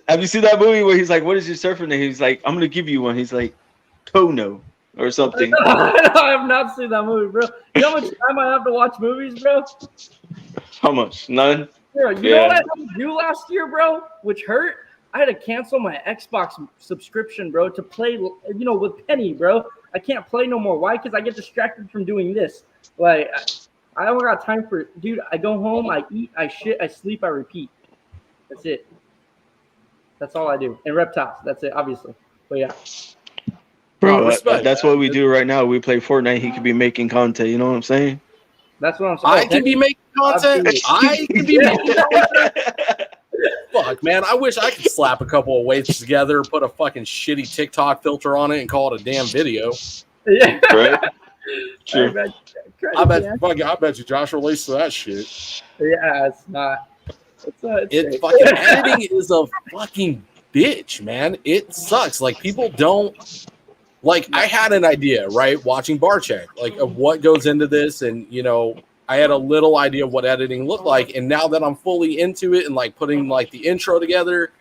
have you seen that movie where he's like, "What is your surfer name?" He's like, "I'm gonna give you one." He's like, "Tono" or something. I have not seen that movie, bro. You know how much time I have to watch movies, bro? How much? None. Bro, you know what I had to do last year, bro? Which hurt? I had to cancel my Xbox subscription, bro, to play, with Penny, bro. I can't play no more. Why? Because I get distracted from doing this. Like, I don't got time for it. Dude, I go home, I eat, I shit, I sleep, I repeat. That's it. That's all I do. And reptiles. That's it, obviously. But yeah. Bro, respect, that's what we do right now. We play Fortnite. He could be making content. You know what I'm saying? That's what I'm saying. I can be making content. I can be making content. Fuck, man. I wish I could slap a couple of weights together, put a fucking shitty TikTok filter on it, and call it a damn video. Yeah. Right? Sure. I bet you Josh relates to that shit. Yeah, it's not. It's Fucking editing is a fucking bitch, man. It sucks. Like people don't. Like I had an idea, right? Watching Bar Check, like of what goes into this, and I had a little idea of what editing looked like, and now that I'm fully into it and like putting like the intro together,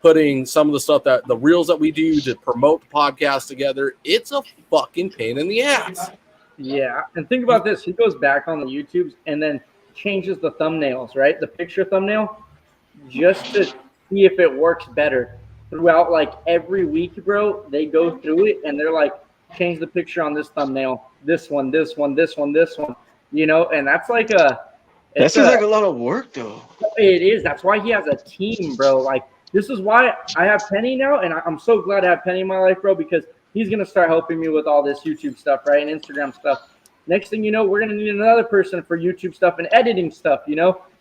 putting some of the stuff that the reels that we do to promote the podcast together, it's a fucking pain in the ass. Yeah, and think about this. He goes back on the YouTubes and then changes the thumbnails, right? The picture thumbnail, just to see if it works better. Throughout like every week, bro, they go through it and they're like, change the picture on this thumbnail, this one, and that's like that seems like a lot of work, though. It is. That's why he has a team, bro. Like this is why I have Penny now, and I'm so glad to have Penny in my life, bro, because he's gonna start helping me with all this YouTube stuff, right, and Instagram stuff. Next thing you know, we're gonna need another person for YouTube stuff and editing stuff.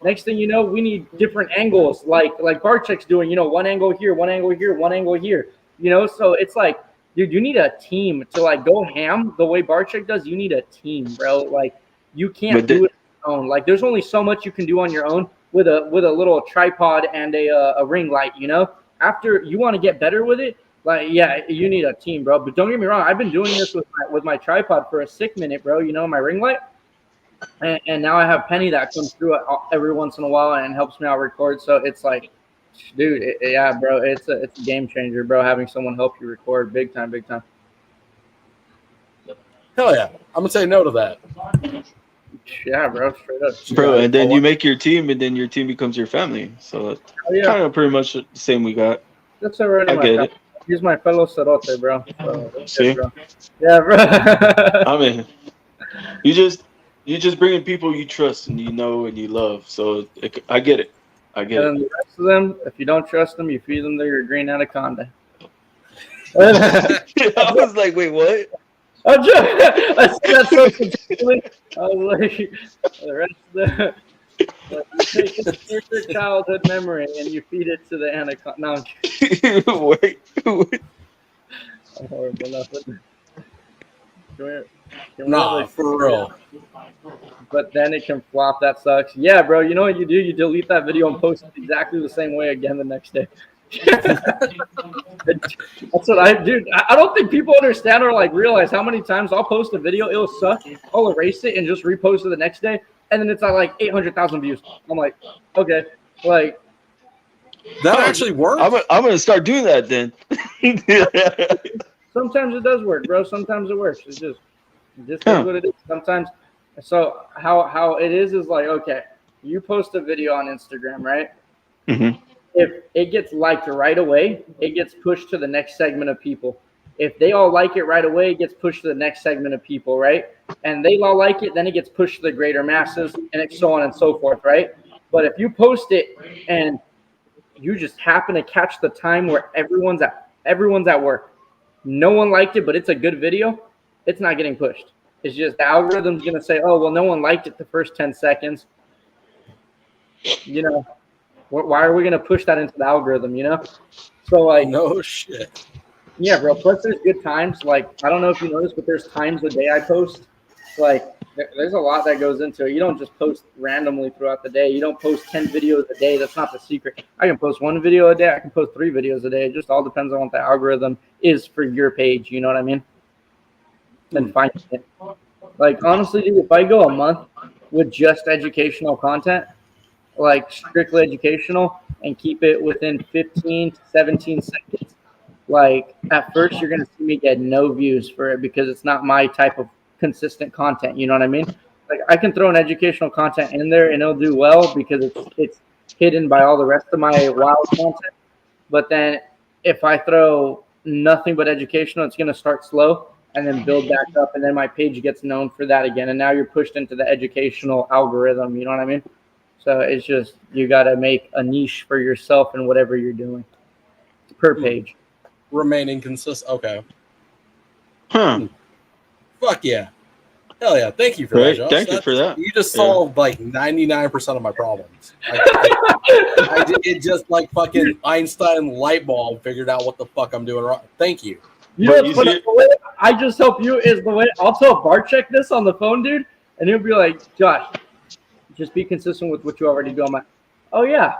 Next thing you know, we need different angles, like Barchek's doing. One angle here, one angle here, one angle here. So it's like, dude, you need a team to like go ham the way Barchek does. You need a team, bro. Like you can't do it on your own. Like there's only so much you can do on your own with a little tripod and a ring light. After you want to get better with it. Like, yeah, you need a team, bro. But don't get me wrong. I've been doing this with my tripod for a sick minute, bro. My ring light. And now I have Penny that comes through every once in a while and helps me out record. So it's like, dude, bro. It's a game changer, bro, having someone help you record. Big time. Hell yeah. I'm going to say no to that. Yeah, bro. Straight up. Bro, and then you make your team, and then your team becomes your family. So that's kind of pretty much the same we got. That's already I get it. He's my fellow cerote, bro. So, see? Bro. Yeah, bro. I mean, you just bring in people you trust and and you love. So I get it. And the rest of them, if you don't trust them, you feed them to your green anaconda. I was like, wait, what? I'm joking. That's so confusing. I was like, the rest of them. You take your childhood memory and you feed it to the anaconda. No, wait. Horrible, nothing. Nah, for real. But then it can flop. That sucks. Yeah, bro. You know what you do? You delete that video and post it exactly the same way again the next day. That's what I do. I don't think people understand or like realize how many times I'll post a video, it'll suck, I'll erase it and just repost it the next day, and then it's at like 800,000 views. I'm like, okay, like that actually works. I'm gonna start doing that then. Sometimes it does work, bro. Sometimes it works. It's just is what it is. Sometimes. So how it is like, okay, you post a video on Instagram, right? Mm-hmm. If it gets liked right away, it gets pushed to the next segment of people. If they all like it right away, it gets pushed to the next segment of people, right? And they all like it, then it gets pushed to the greater masses, and so on and so forth, right? But if you post it and you just happen to catch the time where everyone's at work. No one liked it, but it's a good video. It's not getting pushed. It's just the algorithm's going to say, oh, well, no one liked it the first 10 seconds. You know, why are we going to push that into the algorithm, you know? So, like, no shit. Yeah, bro. Plus, there's good times. Like, I don't know if you noticed, but there's times a day I post. Like, there's a lot that goes into it. You don't just post randomly throughout the day. You don't post 10 videos a day. That's not the secret. I can post 1 video a day. I can post 3 videos a day. It just all depends on what the algorithm is for your page. You know what I mean? Then find it. Like, honestly, dude, if I go a month with just educational content, like strictly educational, and keep it within 15 to 17 seconds, like at first you're gonna see me get no views for it because it's not my type of consistent content. You know what I mean? Like I can throw an educational content in there and it'll do well because it's hidden by all the rest of my wild content. But then if I throw nothing but educational, it's gonna start slow and then build back up, and then my page gets known for that again. And now you're pushed into the educational algorithm. You know what I mean? So it's just you gotta make a niche for yourself in whatever you're doing per page. Remaining consistent. Okay. Huh. Fuck yeah. Hell yeah. Thank you for Right. that, Josh. Thank you for that. You just solved like 99% of my problems. It just like fucking Einstein light bulb figured out what the fuck I'm doing wrong. Thank you. You know, what's funny? The way I just help you is the way I'll tell Barcheck this on the phone, dude, and he'll be like, Josh, just be consistent with what you already do. I'm like, oh yeah,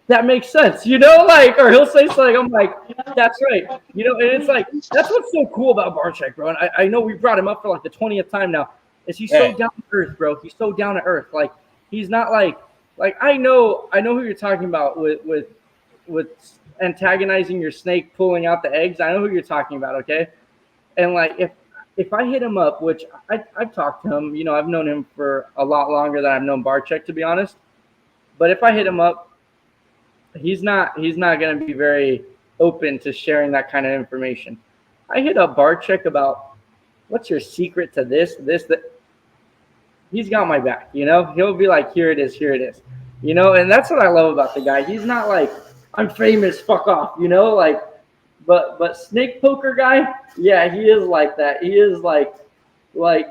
that makes sense, you know, like, or he'll say something, I'm like, that's right, you know, and it's like, that's what's so cool about Barcheck, bro, and I know we brought him up for like the 20th time now, is he's so down to earth, bro, he's so down to earth, like, he's not like I know who you're talking about with antagonizing your snake, pulling out the eggs, I know who you're talking about, okay, and like, if I hit him up, which I've talked to him, you know, I've known him for a lot longer than I've known Barcheck, to be honest, but if I hit him up, he's not going to be very open to sharing that kind of information. I hit up Barcheck about what's your secret to this, that. He's got my back, you know. He'll be like, here it is, you know. And that's what I love about the guy. He's not like, I'm famous, fuck off, you know. Like, but snake poker guy, yeah, he is like that. He is like,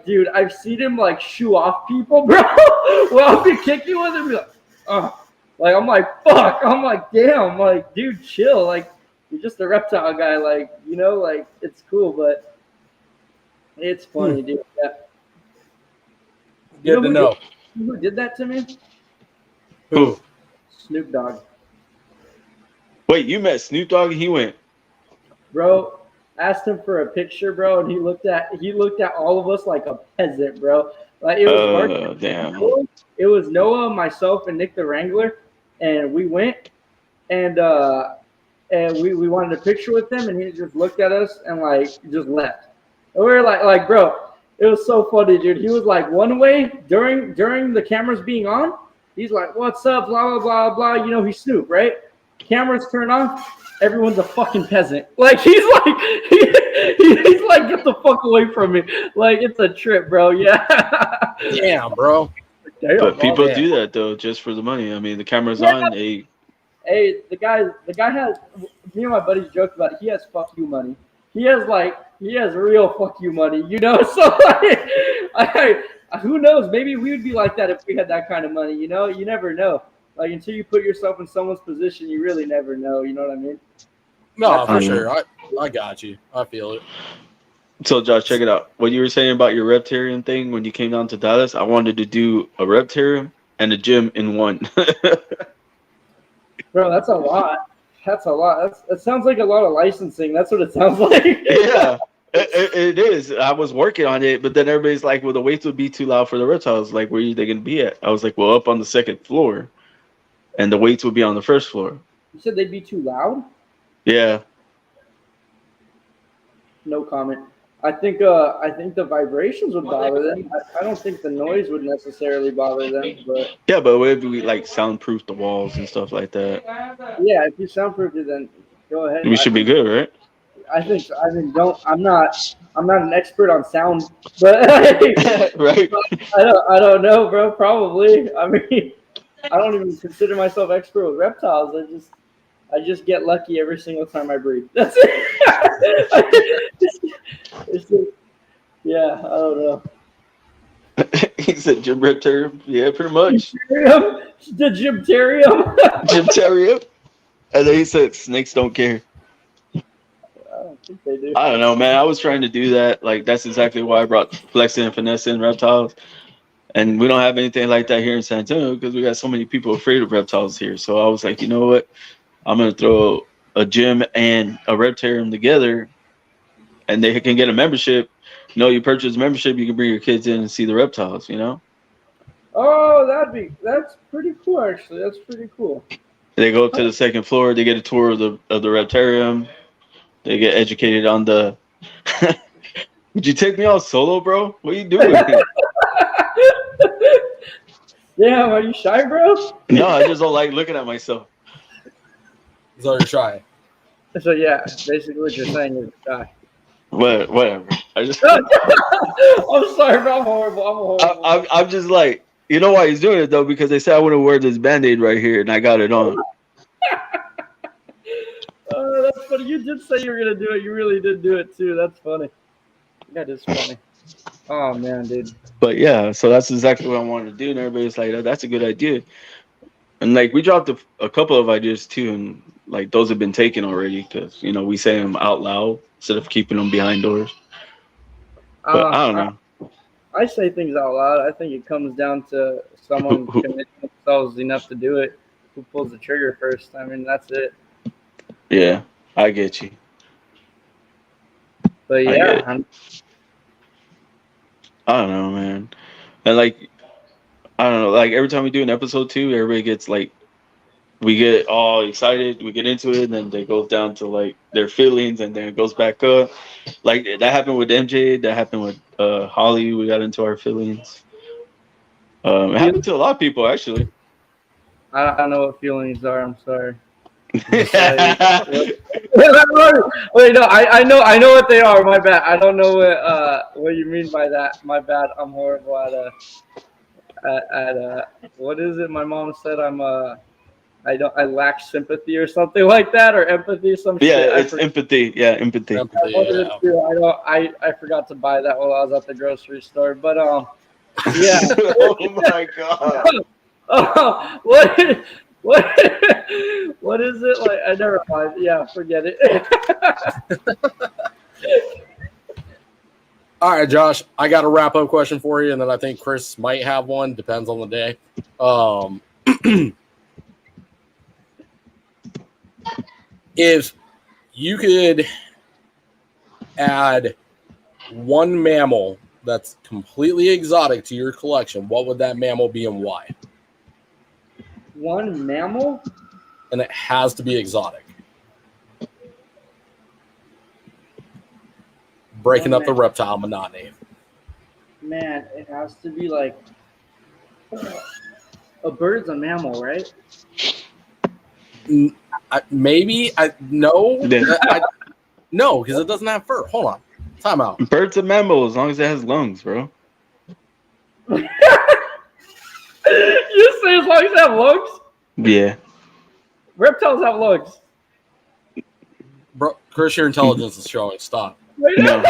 dude, I've seen him like shoo off people, bro. Well, I'll be kicking with him, be like, oh. Like, I'm like, fuck. I'm like, damn. Like, dude, chill. Like, you're just a reptile guy. Like, you know, like, it's cool, but it's funny, dude. Yeah. Good to know. Who did that to me? Who? Snoop Dogg. Wait, you met Snoop Dogg and he went, bro, asked him for a picture, bro, and he looked at all of us like a peasant, bro. Like, it was damn. It was Noah, myself, and Nick the Wrangler. And we went, and we wanted a picture with him, and he just looked at us and like just left. And we were like, bro, it was so funny, dude. He was like one way during the cameras being on. He's like, "What's up?" Blah blah blah blah. You know, he's Snoop, right? Cameras turn off. Everyone's a fucking peasant. Like he's like he's like, get the fuck away from me. Like it's a trip, bro. Yeah. Damn, bro. But people do that though, just for the money. I mean, the camera's on. Hey, the guy has. Me and my buddies joked about it. He has fuck you money. He has real fuck you money. You know, so like, who knows? Maybe we would be like that if we had that kind of money. You know, you never know. Like until you put yourself in someone's position, you really never know. You know what I mean? No, for sure. I got you. I feel it. So, Josh, check it out. What you were saying about your reptarian thing when you came down to Dallas, I wanted to do a reptarium and a gym in one. Bro, that's a lot. That sounds like a lot of licensing. That's what it sounds like. Yeah, it is. I was working on it, but then everybody's like, well, the weights would be too loud for the reptiles. Like, where are they going to be at? I was like, well, up on the second floor. And the weights would be on the first floor. You said they'd be too loud? Yeah. No comment. I think the vibrations would bother them. I don't think the noise would necessarily bother them, but yeah, but would we like soundproof the walls and stuff like that? Yeah, if you soundproof it, then go ahead. We should be good, right? I'm not an expert on sound, but right. I don't know, bro. Probably. I mean, I don't even consider myself expert with reptiles. I just get lucky every single time I breed. That's it. It's just, yeah, I don't know. He said Jim Reptarium. Yeah, pretty much. The Gymterium. Gymterium. And then he said snakes don't care. I don't think they do. I don't know, man. I was trying to do that. Like, that's exactly why I brought Flexin and Finessing reptiles. And we don't have anything like that here in San Antonio because we got so many people afraid of reptiles here. So I was like, you know what? I'm going to throw a gym and a reptarium together, and they can get a membership. You know, you purchase a membership, you can bring your kids in and see the reptiles, you know? Oh, that's pretty cool, actually. That's pretty cool. They go up to the second floor, they get a tour of the reptarium. They get educated on the Would you take me all solo, bro? What are you doing? Damn, are you shy, bro? No, I just don't like looking at myself. So you're shy. So yeah, basically what you're saying is shy. Whatever. I just I'm sorry, bro. I'm horrible. I'm just like, you know why he's doing it though? Because they said I wouldn't wear this Band-Aid right here, and I got it on. That's funny. You did say you were gonna do it. You really did do it too. That's funny. That is funny. Oh man, dude. But yeah, so that's exactly what I wanted to do, and everybody's like, "That's a good idea." And like we dropped a couple of ideas too, and like those have been taken already because you know we say them out loud instead of keeping them behind doors. But I don't know. I say things out loud. I think it comes down to someone committing themselves enough to do it. Who pulls the trigger first? I mean, that's it. Yeah, I get you. But yeah, I don't know, man. And like, I don't know. Like every time we do an episode 2, everybody gets like, we get all excited, we get into it, and then it goes down to like their feelings, and then it goes back up. Like that happened with MJ. That happened with Holly. We got into our feelings. It happened to a lot of people actually. I don't know what feelings are. I'm sorry. Yeah. Wait, no, I know what they are. My bad. I don't know what you mean by that. My bad. I'm horrible at what is it? My mom said I lack sympathy or something like that, or empathy. Some Yeah, shit. it's empathy. Yeah, empathy. I forgot to buy that while I was at the grocery store, but yeah. Oh my god. What is it like? I never mind. Yeah, forget it. All right, Josh, I got a wrap-up question for you, and then I think Chris might have one. Depends on the day. If you could add one mammal that's completely exotic to your collection, what would that mammal be and why? One mammal? And it has to be exotic. Breaking up the reptile monotony. Man, it has to be like a bird's a mammal, right? No, no, because it doesn't have fur. Hold on, time out. Bird's a mammal as long as it has lungs, bro. You say as long as they have lungs? Yeah. Reptiles have lungs. Bro, Chris, your intelligence is showing. Stop. No.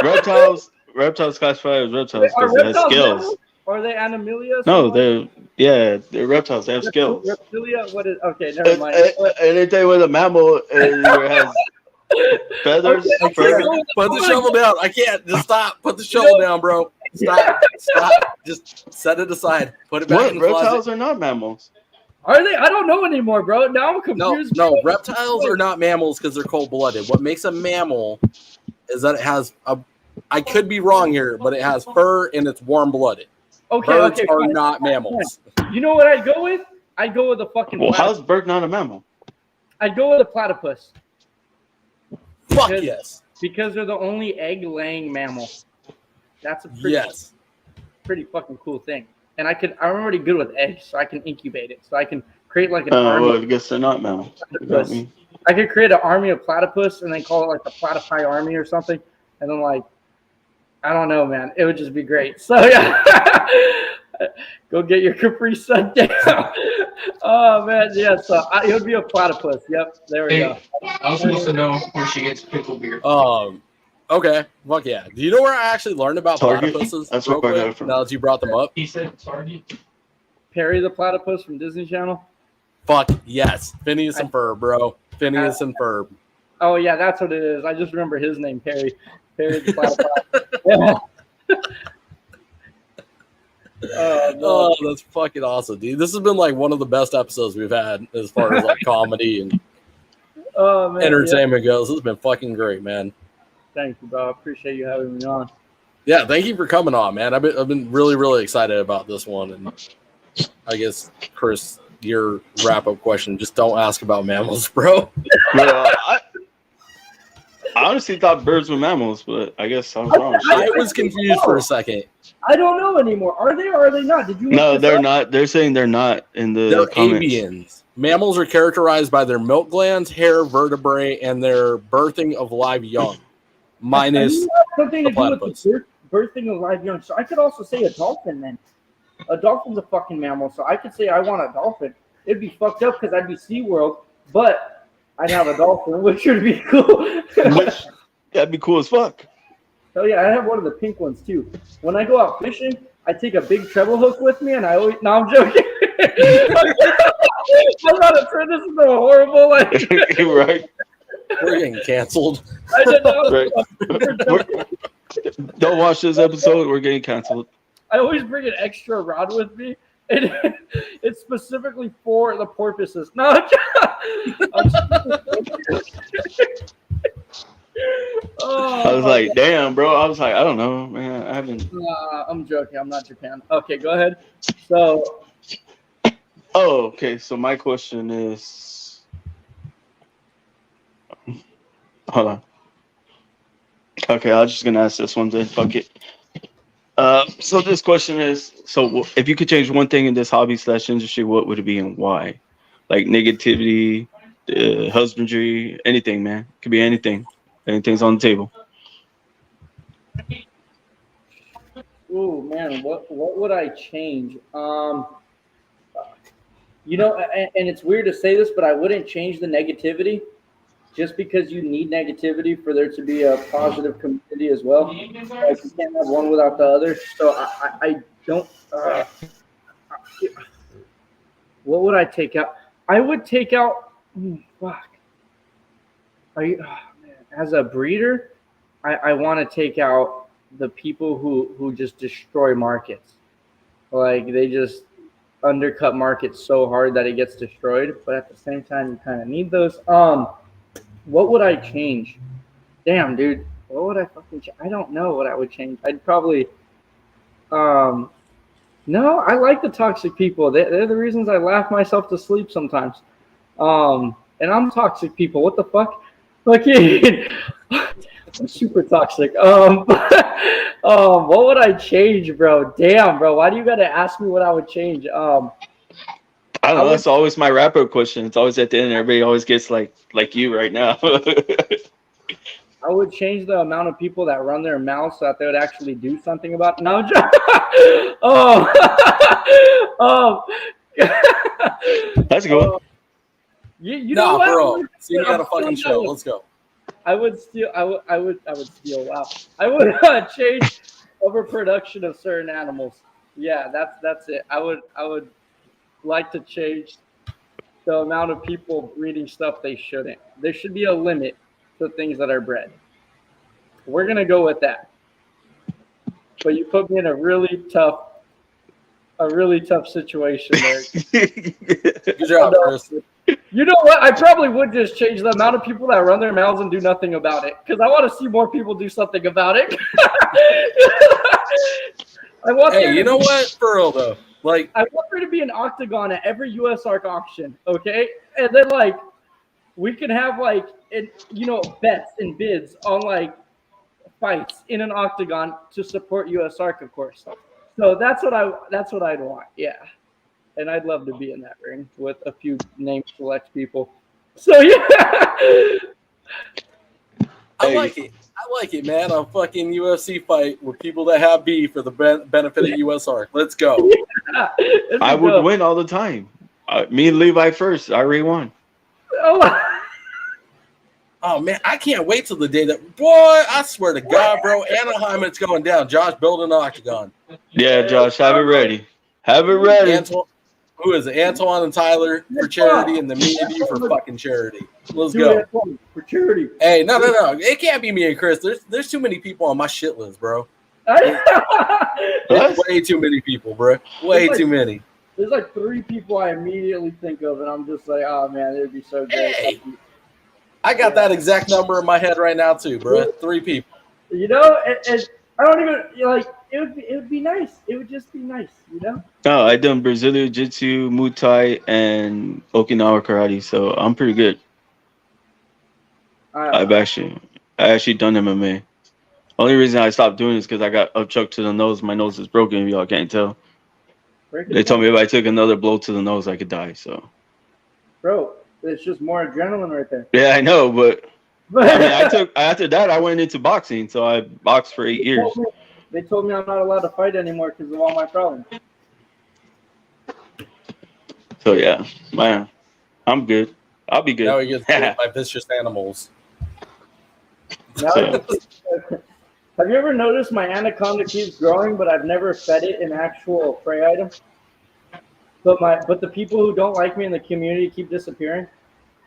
Reptiles classified as reptiles because it has scales. Are they animalia? No, they're reptiles. They have scales. Reptilia? What is? Okay, never mind. Anything with a mammal has feathers. Put the shovel down. I can't. Just stop. Put the shovel down, bro. Stop. Just set it aside. Put it back in the closet. Reptiles are not mammals. Are they? I don't know anymore, bro. Now I'm confused. No, reptiles are not mammals because they're cold-blooded. What makes a mammal is that it has I could be wrong here, but it has fur and it's warm-blooded. Birds are not mammals. You know what I'd go with? I'd go with a fucking platypus. How's a bird not a mammal? I'd go with a platypus. Yes. Because they're the only egg-laying mammal. That's a pretty fucking cool thing. And I'm already good with eggs, so I can incubate it. So I can create like an army. Well, I guess they're not mammals. I could create an army of platypus and then call it like the platypi army or something. And then like, I don't know, man. It would just be great. So yeah, Go get your Capri Sun down. Oh man, yeah. So it would be a platypus. Yep, there we go. I was supposed to know where she gets pickle beer. Okay, fuck yeah. Do you know where I actually learned about Target? platypuses? That's Real where I got quick, it from. now that you brought them up. He said Target. Perry the platypus from Disney Channel. Fuck yes, Phineas and Ferb, bro. Phineas and Ferb. Oh yeah, that's what it is. I just remember his name, Perry. Perry the platypus. Yeah. Oh, that's fucking awesome, dude. This has been like one of the best episodes we've had as far as like comedy and entertainment goes. This has been fucking great, man. Thank you, bro. I appreciate you having me on. Yeah, thank you for coming on, man. I've been really, really excited about this one. And I guess, Chris, your wrap-up question, just don't ask about mammals, bro. I honestly thought birds were mammals, but I guess I was wrong. I was confused for a second. I don't know anymore. Are they or are they not? Did you? No, they're not. They're saying they're not in the They're comments. avians. Mammals are characterized by their milk glands, hair, vertebrae, and their birthing of live young. Minus something to the do with platypus. the birthing of live young. So I could also say a dolphin then. A dolphin's a fucking mammal, so I could say I want a dolphin. It'd be fucked up because I'd be SeaWorld, but I'd have a dolphin, which would be cool. That'd be cool as fuck. Oh yeah, I have one of the pink ones too. When I go out fishing, I take a big treble hook with me, and I always. No, I'm joking. I'm about to turn this into a horrible like. Right. We're getting canceled. I didn't know. Right. Don't watch this episode. We're getting canceled. I always bring an extra rod with me. And it's specifically for the porpoises. No, I was like, damn, bro. I was like, I don't know, man. I haven't. I'm joking. I'm not Japan. Okay, go ahead. So. Oh, okay. So my question is. Hold on. Okay, I was just gonna ask this one then. Fuck it. So this question is: so if you could change one thing in this hobby/industry, what would it be and why? Like negativity, husbandry, anything, man. Could be anything. Anything's on the table. Oh man, what would I change? You know, and it's weird to say this, but I wouldn't change the negativity. Just because you need negativity for there to be a positive community as well. Like you can't have one without the other. So I don't. What would I take out? I would take out. Fuck. Are you? Oh, man. As a breeder, I want to take out the people who just destroy markets. Like they just undercut markets so hard that it gets destroyed. But at the same time, you kind of need those. What would I change? Damn, dude. What would I fucking change? I don't know what I would change. I'd probably no, I like the toxic people. They're the reasons I laugh myself to sleep sometimes. And I'm toxic people. What the fuck? Okay. I'm super toxic. What would I change, bro? Damn, bro. Why do you gotta ask me what I would change? I don't know. That's always my wrap-up question. It's always at the end. Everybody always gets like you right now. I would change the amount of people that run their mouths so that they would actually do something about it. No, That's good. You know what? Bro. See, you got a fucking show. Let's go. I would steal. I would steal. Wow. I would change overproduction of certain animals. Yeah, that's it. I would like to change the amount of people breeding stuff they shouldn't. There should be a limit to things that are bred. We're gonna go with that. But you put me in a really tough situation there. Good job, Chris. You know what? I probably would just change the amount of people that run their mouths and do nothing about it. Because I want to see more people do something about it. Hey, you know what? For real though. Like, I want there to be an octagon at every US Arc auction, okay? And then like we can have like bets and bids on like fights in an octagon to support US Arc, of course. So that's what I'd want, yeah. And I'd love to be in that ring with a few name select people. So yeah. I like it. I like it, man. A fucking UFC fight with people that have beef for the benefit of USR. Let's go. I would win all the time. Me and Levi first. I already won. Oh man, I can't wait till the day that I swear to God, bro, Anaheim, it's going down. Josh, build an octagon. Yeah, Josh, have it ready. Have it ready. Who is it? Antoine and Tyler for charity, and then me and you for fucking charity. Let's go. For charity. Hey, no. It can't be me and Chris. There's too many people on my shit list, bro. There's way too many people, bro. Way too many. There's like 3 people I immediately think of, and I'm just like, oh man, it'd be so great. Hey, I got that exact number in my head right now too, bro. 3 people. You know, and I don't even like. It would be nice. It would just be nice, you know. No, I done Brazilian Jiu-Jitsu, Muay Thai, and Okinawa Karate, so I'm pretty good. I actually done MMA. Only reason I stopped doing it is because I got upchucked to the nose. My nose is broken. If y'all can't tell. They told me if I took another blow to the nose, I could die. So, bro, it's just more adrenaline right there. Yeah, I know, but I mean, after that, I went into boxing. So I boxed for 8 years. They told me I'm not allowed to fight anymore because of all my problems. So yeah, man, I'm good. I'll be good. Now he gets bit by vicious animals. Have you ever noticed my anaconda keeps growing, but I've never fed it an actual prey item? But the people who don't like me in the community keep disappearing.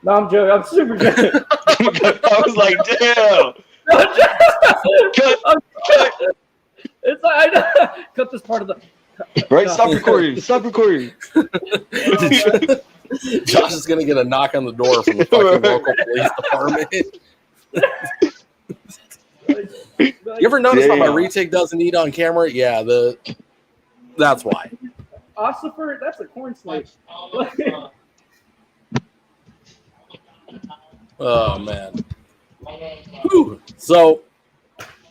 No, I'm joking. I'm super joking. I was like, damn. Cut. It's like cut this part of the. Right, stop recording. Stop recording. Josh is gonna get a knock on the door from the fucking local police department. You ever notice how my retake doesn't eat on camera? Yeah, that's why. Ossifer, that's a corn snake. Oh man. Whew. So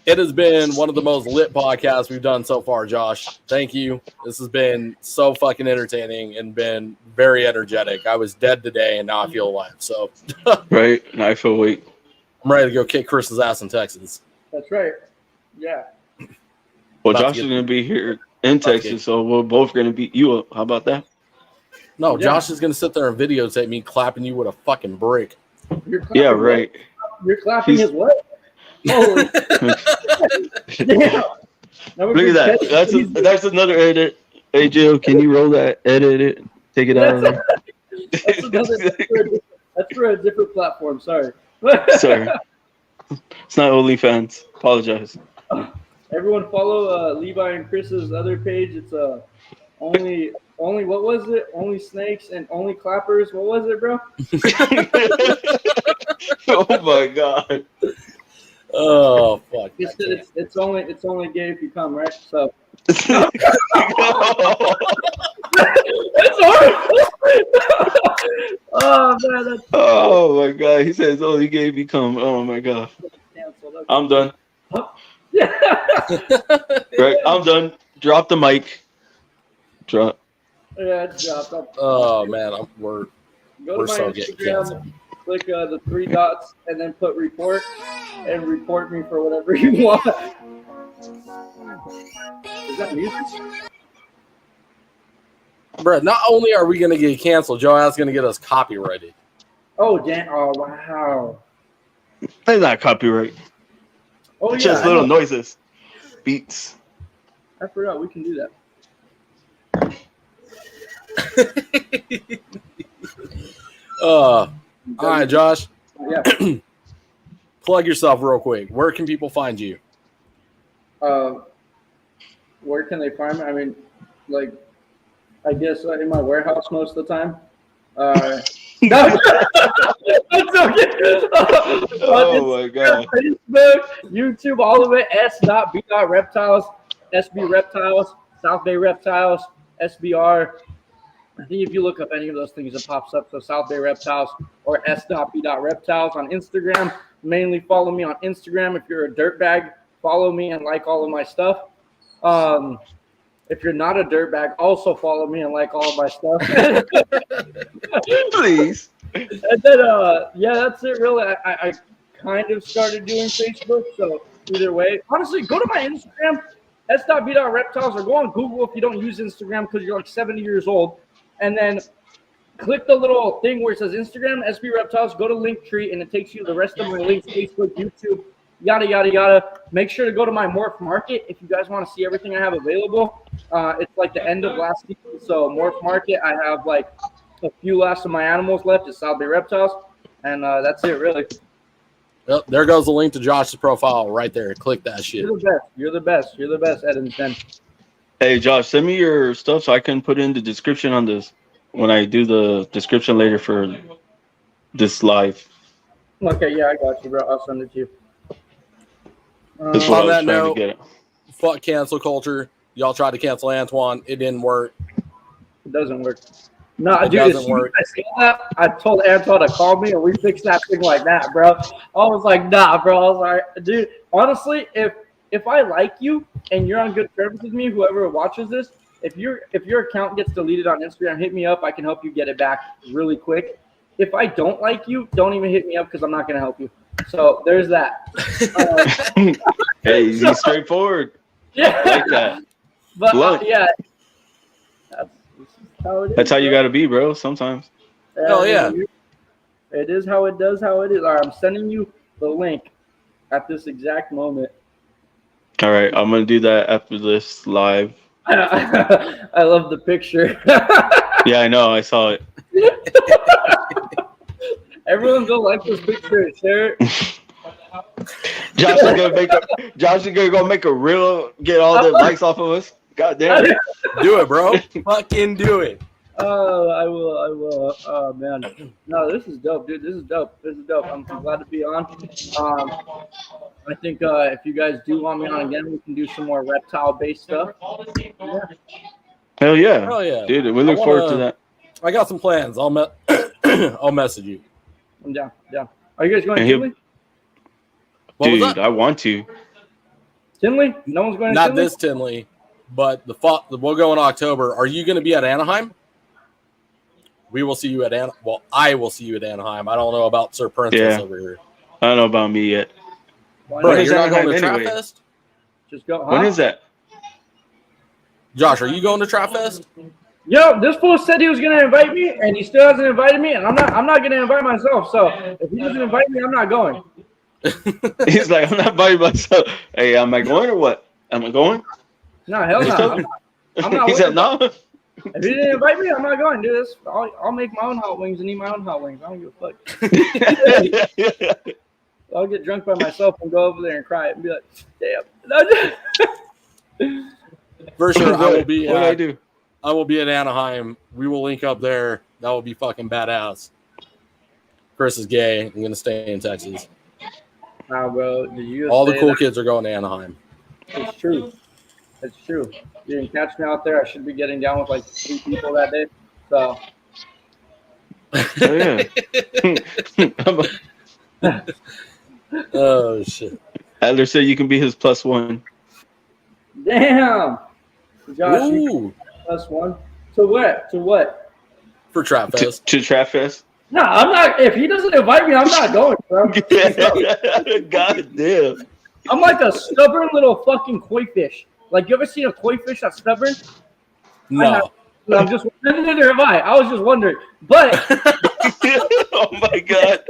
it has been one of the most lit podcasts we've done so far, Josh. Thank you. This has been so fucking entertaining and been very energetic. I was dead today and now I feel alive. So right, and I feel weak. I'm ready to go kick Chris's ass in Texas. That's right. Yeah. Well, Josh is going to be here in Texas, so we're both going to beat you up. How about that? No, Josh is going to sit there and videotape me clapping you with a fucking brick. Yeah, right. You're clapping his what? Holy. Yeah. Look at that. That's another edit. Hey, Jill, can you roll that? Edit it. Take it out of there. That's for a different platform. Sorry. Sorry. It's not OnlyFans. Apologize. Everyone follow Levi and Chris's other page. It's only what was it? Only snakes and only clappers. What was it, bro? Oh my god. Oh fuck. It's only gay if you come, right? So that's horrible. Oh man, that's oh my god. He says only gay if you come. Oh my god. canceled. I'm done. Yeah. Right, I'm done. Drop the mic. Drop. Yeah, it's dropped. Oh man, we're Go to my so getting Instagram, canceled. click the 3 dots, and then put report, and report me for whatever you want. Is that music? Bro, not only are we gonna get canceled, Joanne's gonna get us copyrighted. Oh damn! Oh wow! That's not copyright. Oh It's yeah, just little noises. Beats. I forgot we can do that. All right, Josh. Yeah. Plug yourself real quick. Where can people find you? Where can they find me? I mean, like, I guess in my warehouse most of the time. No, that's okay. Oh my god. Facebook, YouTube, all of it. S.B.reptiles, SB Reptiles, South Bay Reptiles, SBR. I think if you look up any of those things, it pops up. So South Bay Reptiles or S.B.reptiles on Instagram. Mainly follow me on Instagram. If you're a dirtbag, follow me and like all of my stuff. If you're not a dirtbag, also follow me and like all of my stuff. Please. And then, yeah, that's it. Really, I kind of started doing Facebook. So either way, honestly, go to my Instagram, s.b.reptiles, or go on Google if you don't use Instagram because you're like 70 years old, and then click the little thing where it says Instagram, SB Reptiles, go to Linktree, and it takes you to the rest of my links, Facebook, YouTube, yada, yada, yada. Make sure to go to my Morph Market if you guys want to see everything I have available. It's like the end of last season, so Morph Market, I have like a few last of my animals left. It's South Bay Reptiles, and that's it, really. Yep, there goes the link to Josh's profile right there. Click that shit. You're the best. You're the best. You're the best, Eddington. Hey, Josh, send me your stuff so I can put in the description on this when I do the description later for this live. Okay, yeah, I got you, bro. I'll send it to you. That's what On I was that trying note, to get. fuck cancel culture. Y'all tried to cancel Antoine. It didn't work. It doesn't work. No, It dude, as doesn't soon as work. I saw that, I told Antoine to call me, and we fixed that thing like that, bro. I was like, nah, bro. I was like, dude, honestly, if I like you and you're on good terms with me, whoever watches this, if your account gets deleted on Instagram, hit me up. I can help you get it back really quick. If I don't like you, don't even hit me up because I'm not going to help you. So there's that. Hey, he's straightforward. Yeah. I like that. But Look. yeah. This is how it is. That's how you got to be, bro, sometimes. Hell yeah. It is how it does, how it is. All right, I'm sending you the link at this exact moment. All right, I'm going to do that after this live. I love the picture. Yeah, I know. I saw it. Everyone go like this picture. Share it. Josh is gonna go make a reel, get all the likes off of us. God damn it. Do it, bro. Fucking do it. Oh, I will. Oh man, no, this is dope, dude. This is dope. I'm glad to be on. I think if you guys do want me on again, we can do some more reptile-based stuff. Yeah. Hell yeah. Hell yeah. Dude, we look forward to that. I got some plans. I'll message you. I'm down. Are you guys going to And he'll- Tinley? What was Dude, that? I want to. Tinley? No one's going to Not Tinley? this Tinley, but we'll go in October. Are you going to be at Anaheim? We will see you at Anaheim. Well, I will see you at Anaheim. I don't know about Sir Princess Yeah. over here. I don't know about me yet. Why Bro, When not? is you're not going to Anaheim Trap anyway? Fest? Just go. Huh? When is that? Josh, are you going to Trap Fest? Yo, this fool said he was gonna invite me, and he still hasn't invited me, and I'm not gonna invite myself. So if he doesn't invite me, I'm not going. He's like, I'm not by myself. Hey, am I going or what? Am I going? No, hell no. I'm not He said with no. If he didn't invite me, I'm not going. Do this. I'll make my own hot wings and eat my own hot wings. I don't give a fuck. I'll get drunk by myself and go over there and cry and be like, damn. For sure, I will be. What do I do? I will be at Anaheim. We will link up there. That will be fucking badass. Chris is gay. I'm gonna stay in Texas. Nah, bro. All the cool kids are going to Anaheim. It's true. It's true. You didn't catch me out there. I should be getting down with like 3 people that day. So Oh, yeah. Oh shit! Adler said you can be his +1. damn. Josh, you Ooh, +1. To what? To what? for Trap Fest. To Trap Fest. No, I'm not. If he doesn't invite me, I'm not going, bro. God damn. I'm like a stubborn little fucking koi fish. Like, you ever seen a koi fish that's stubborn? No, No, I'm just neither have I. I was just wondering. But Oh my god.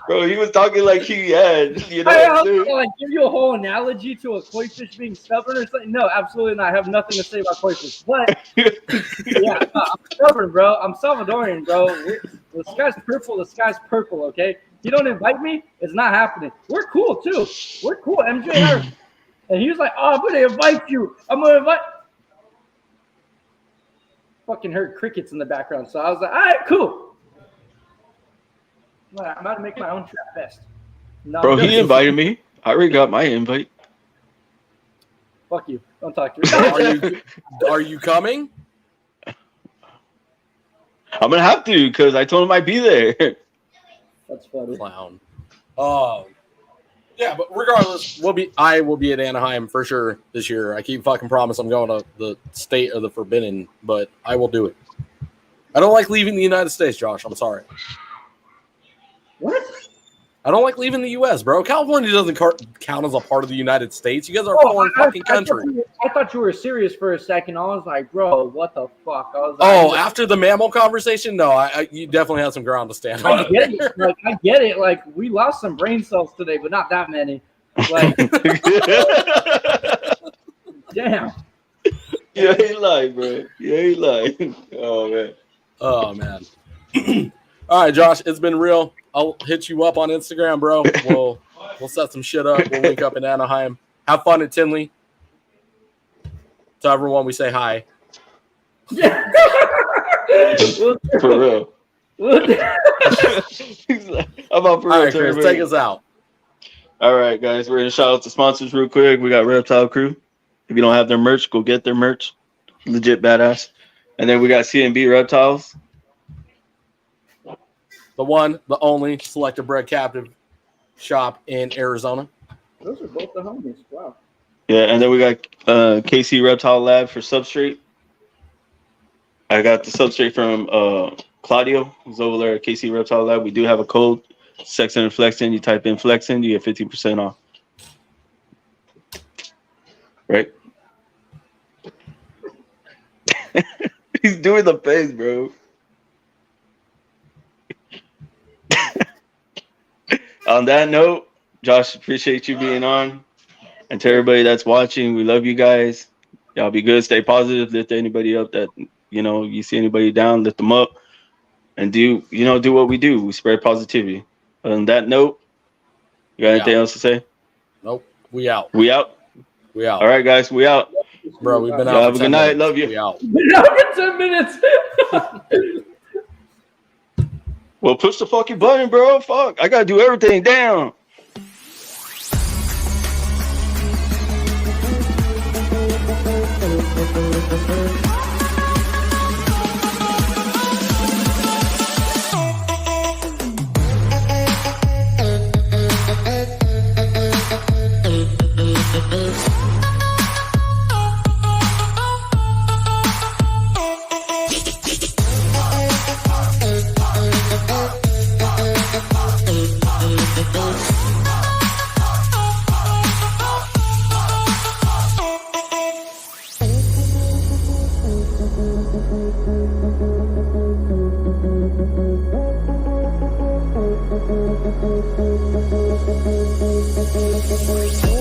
Bro, he was talking like he had, you I know, was dude. gonna, like give you a whole analogy to a koi fish being stubborn or something. No, absolutely not. I have nothing to say about koi fish. But yeah, no, I'm stubborn, bro. I'm Salvadorian, bro. The sky's purple. The sky's purple. Okay. If you don't invite me, it's not happening. We're cool too. We're cool. MJ and I. And he was like, "Oh, I'm gonna invite you. I'm gonna invite." Fucking heard crickets in the background, so I was like, "All right, cool." I'm about to make my own trap fest. No, Bro, I'm he joking. invited me. I already got my invite. Fuck you. Don't talk to me. are you coming? I'm gonna have to because I told him I'd be there. That's funny. Clown. Yeah, but regardless, I will be at Anaheim for sure this year. I keep fucking promise I'm going to the state of the forbidden, but I will do it. I don't like leaving the United States, Josh. I'm sorry. What? I don't like leaving the U.S., bro. California doesn't count as a part of the United States. You guys are a foreign fucking country. I thought you were serious for a second. I was like, bro, what the fuck? I was like, after the mammal conversation, no, you definitely had some ground to stand on. I get it. Like, we lost some brain cells today, but not that many. Like, damn. You ain't lying, bro. You ain't lying. Oh man. All right, Josh, it's been real. I'll hit you up on Instagram, bro. We'll set some shit up. We'll link up in Anaheim. Have fun at Tinley. To everyone, we say hi. Yeah. For real. I'm out for real. All right, Chris, take us out. All right, guys. We're going to shout out to sponsors real quick. We got Reptile Crew. If you don't have their merch, go get their merch. Legit badass. And then we got C&B Reptiles. The one, the only selected bred captive shop in Arizona. Those are both the homies. Wow. Yeah, and then we got KC Reptile Lab for substrate. I got the substrate from Claudio, who's over there at KC Reptile Lab. We do have a code, Sexin and Flexin. You type in Flexin, you get 15% off. Right? He's doing the face, bro. On that note, Josh, appreciate you being on. And to everybody that's watching, we love you guys. Y'all be good, stay positive, lift anybody up that, you see anybody down, lift them up. And do what we do. We spread positivity. On that note, you got anything else to say? Nope. We out. We out? We out. All right, guys, we out. Bro, we've been out. Y'all have a good night. Love you. We out. Been out for 10 minutes. Well, push the fucking button, bro. Fuck. I got to do everything down. Thank you.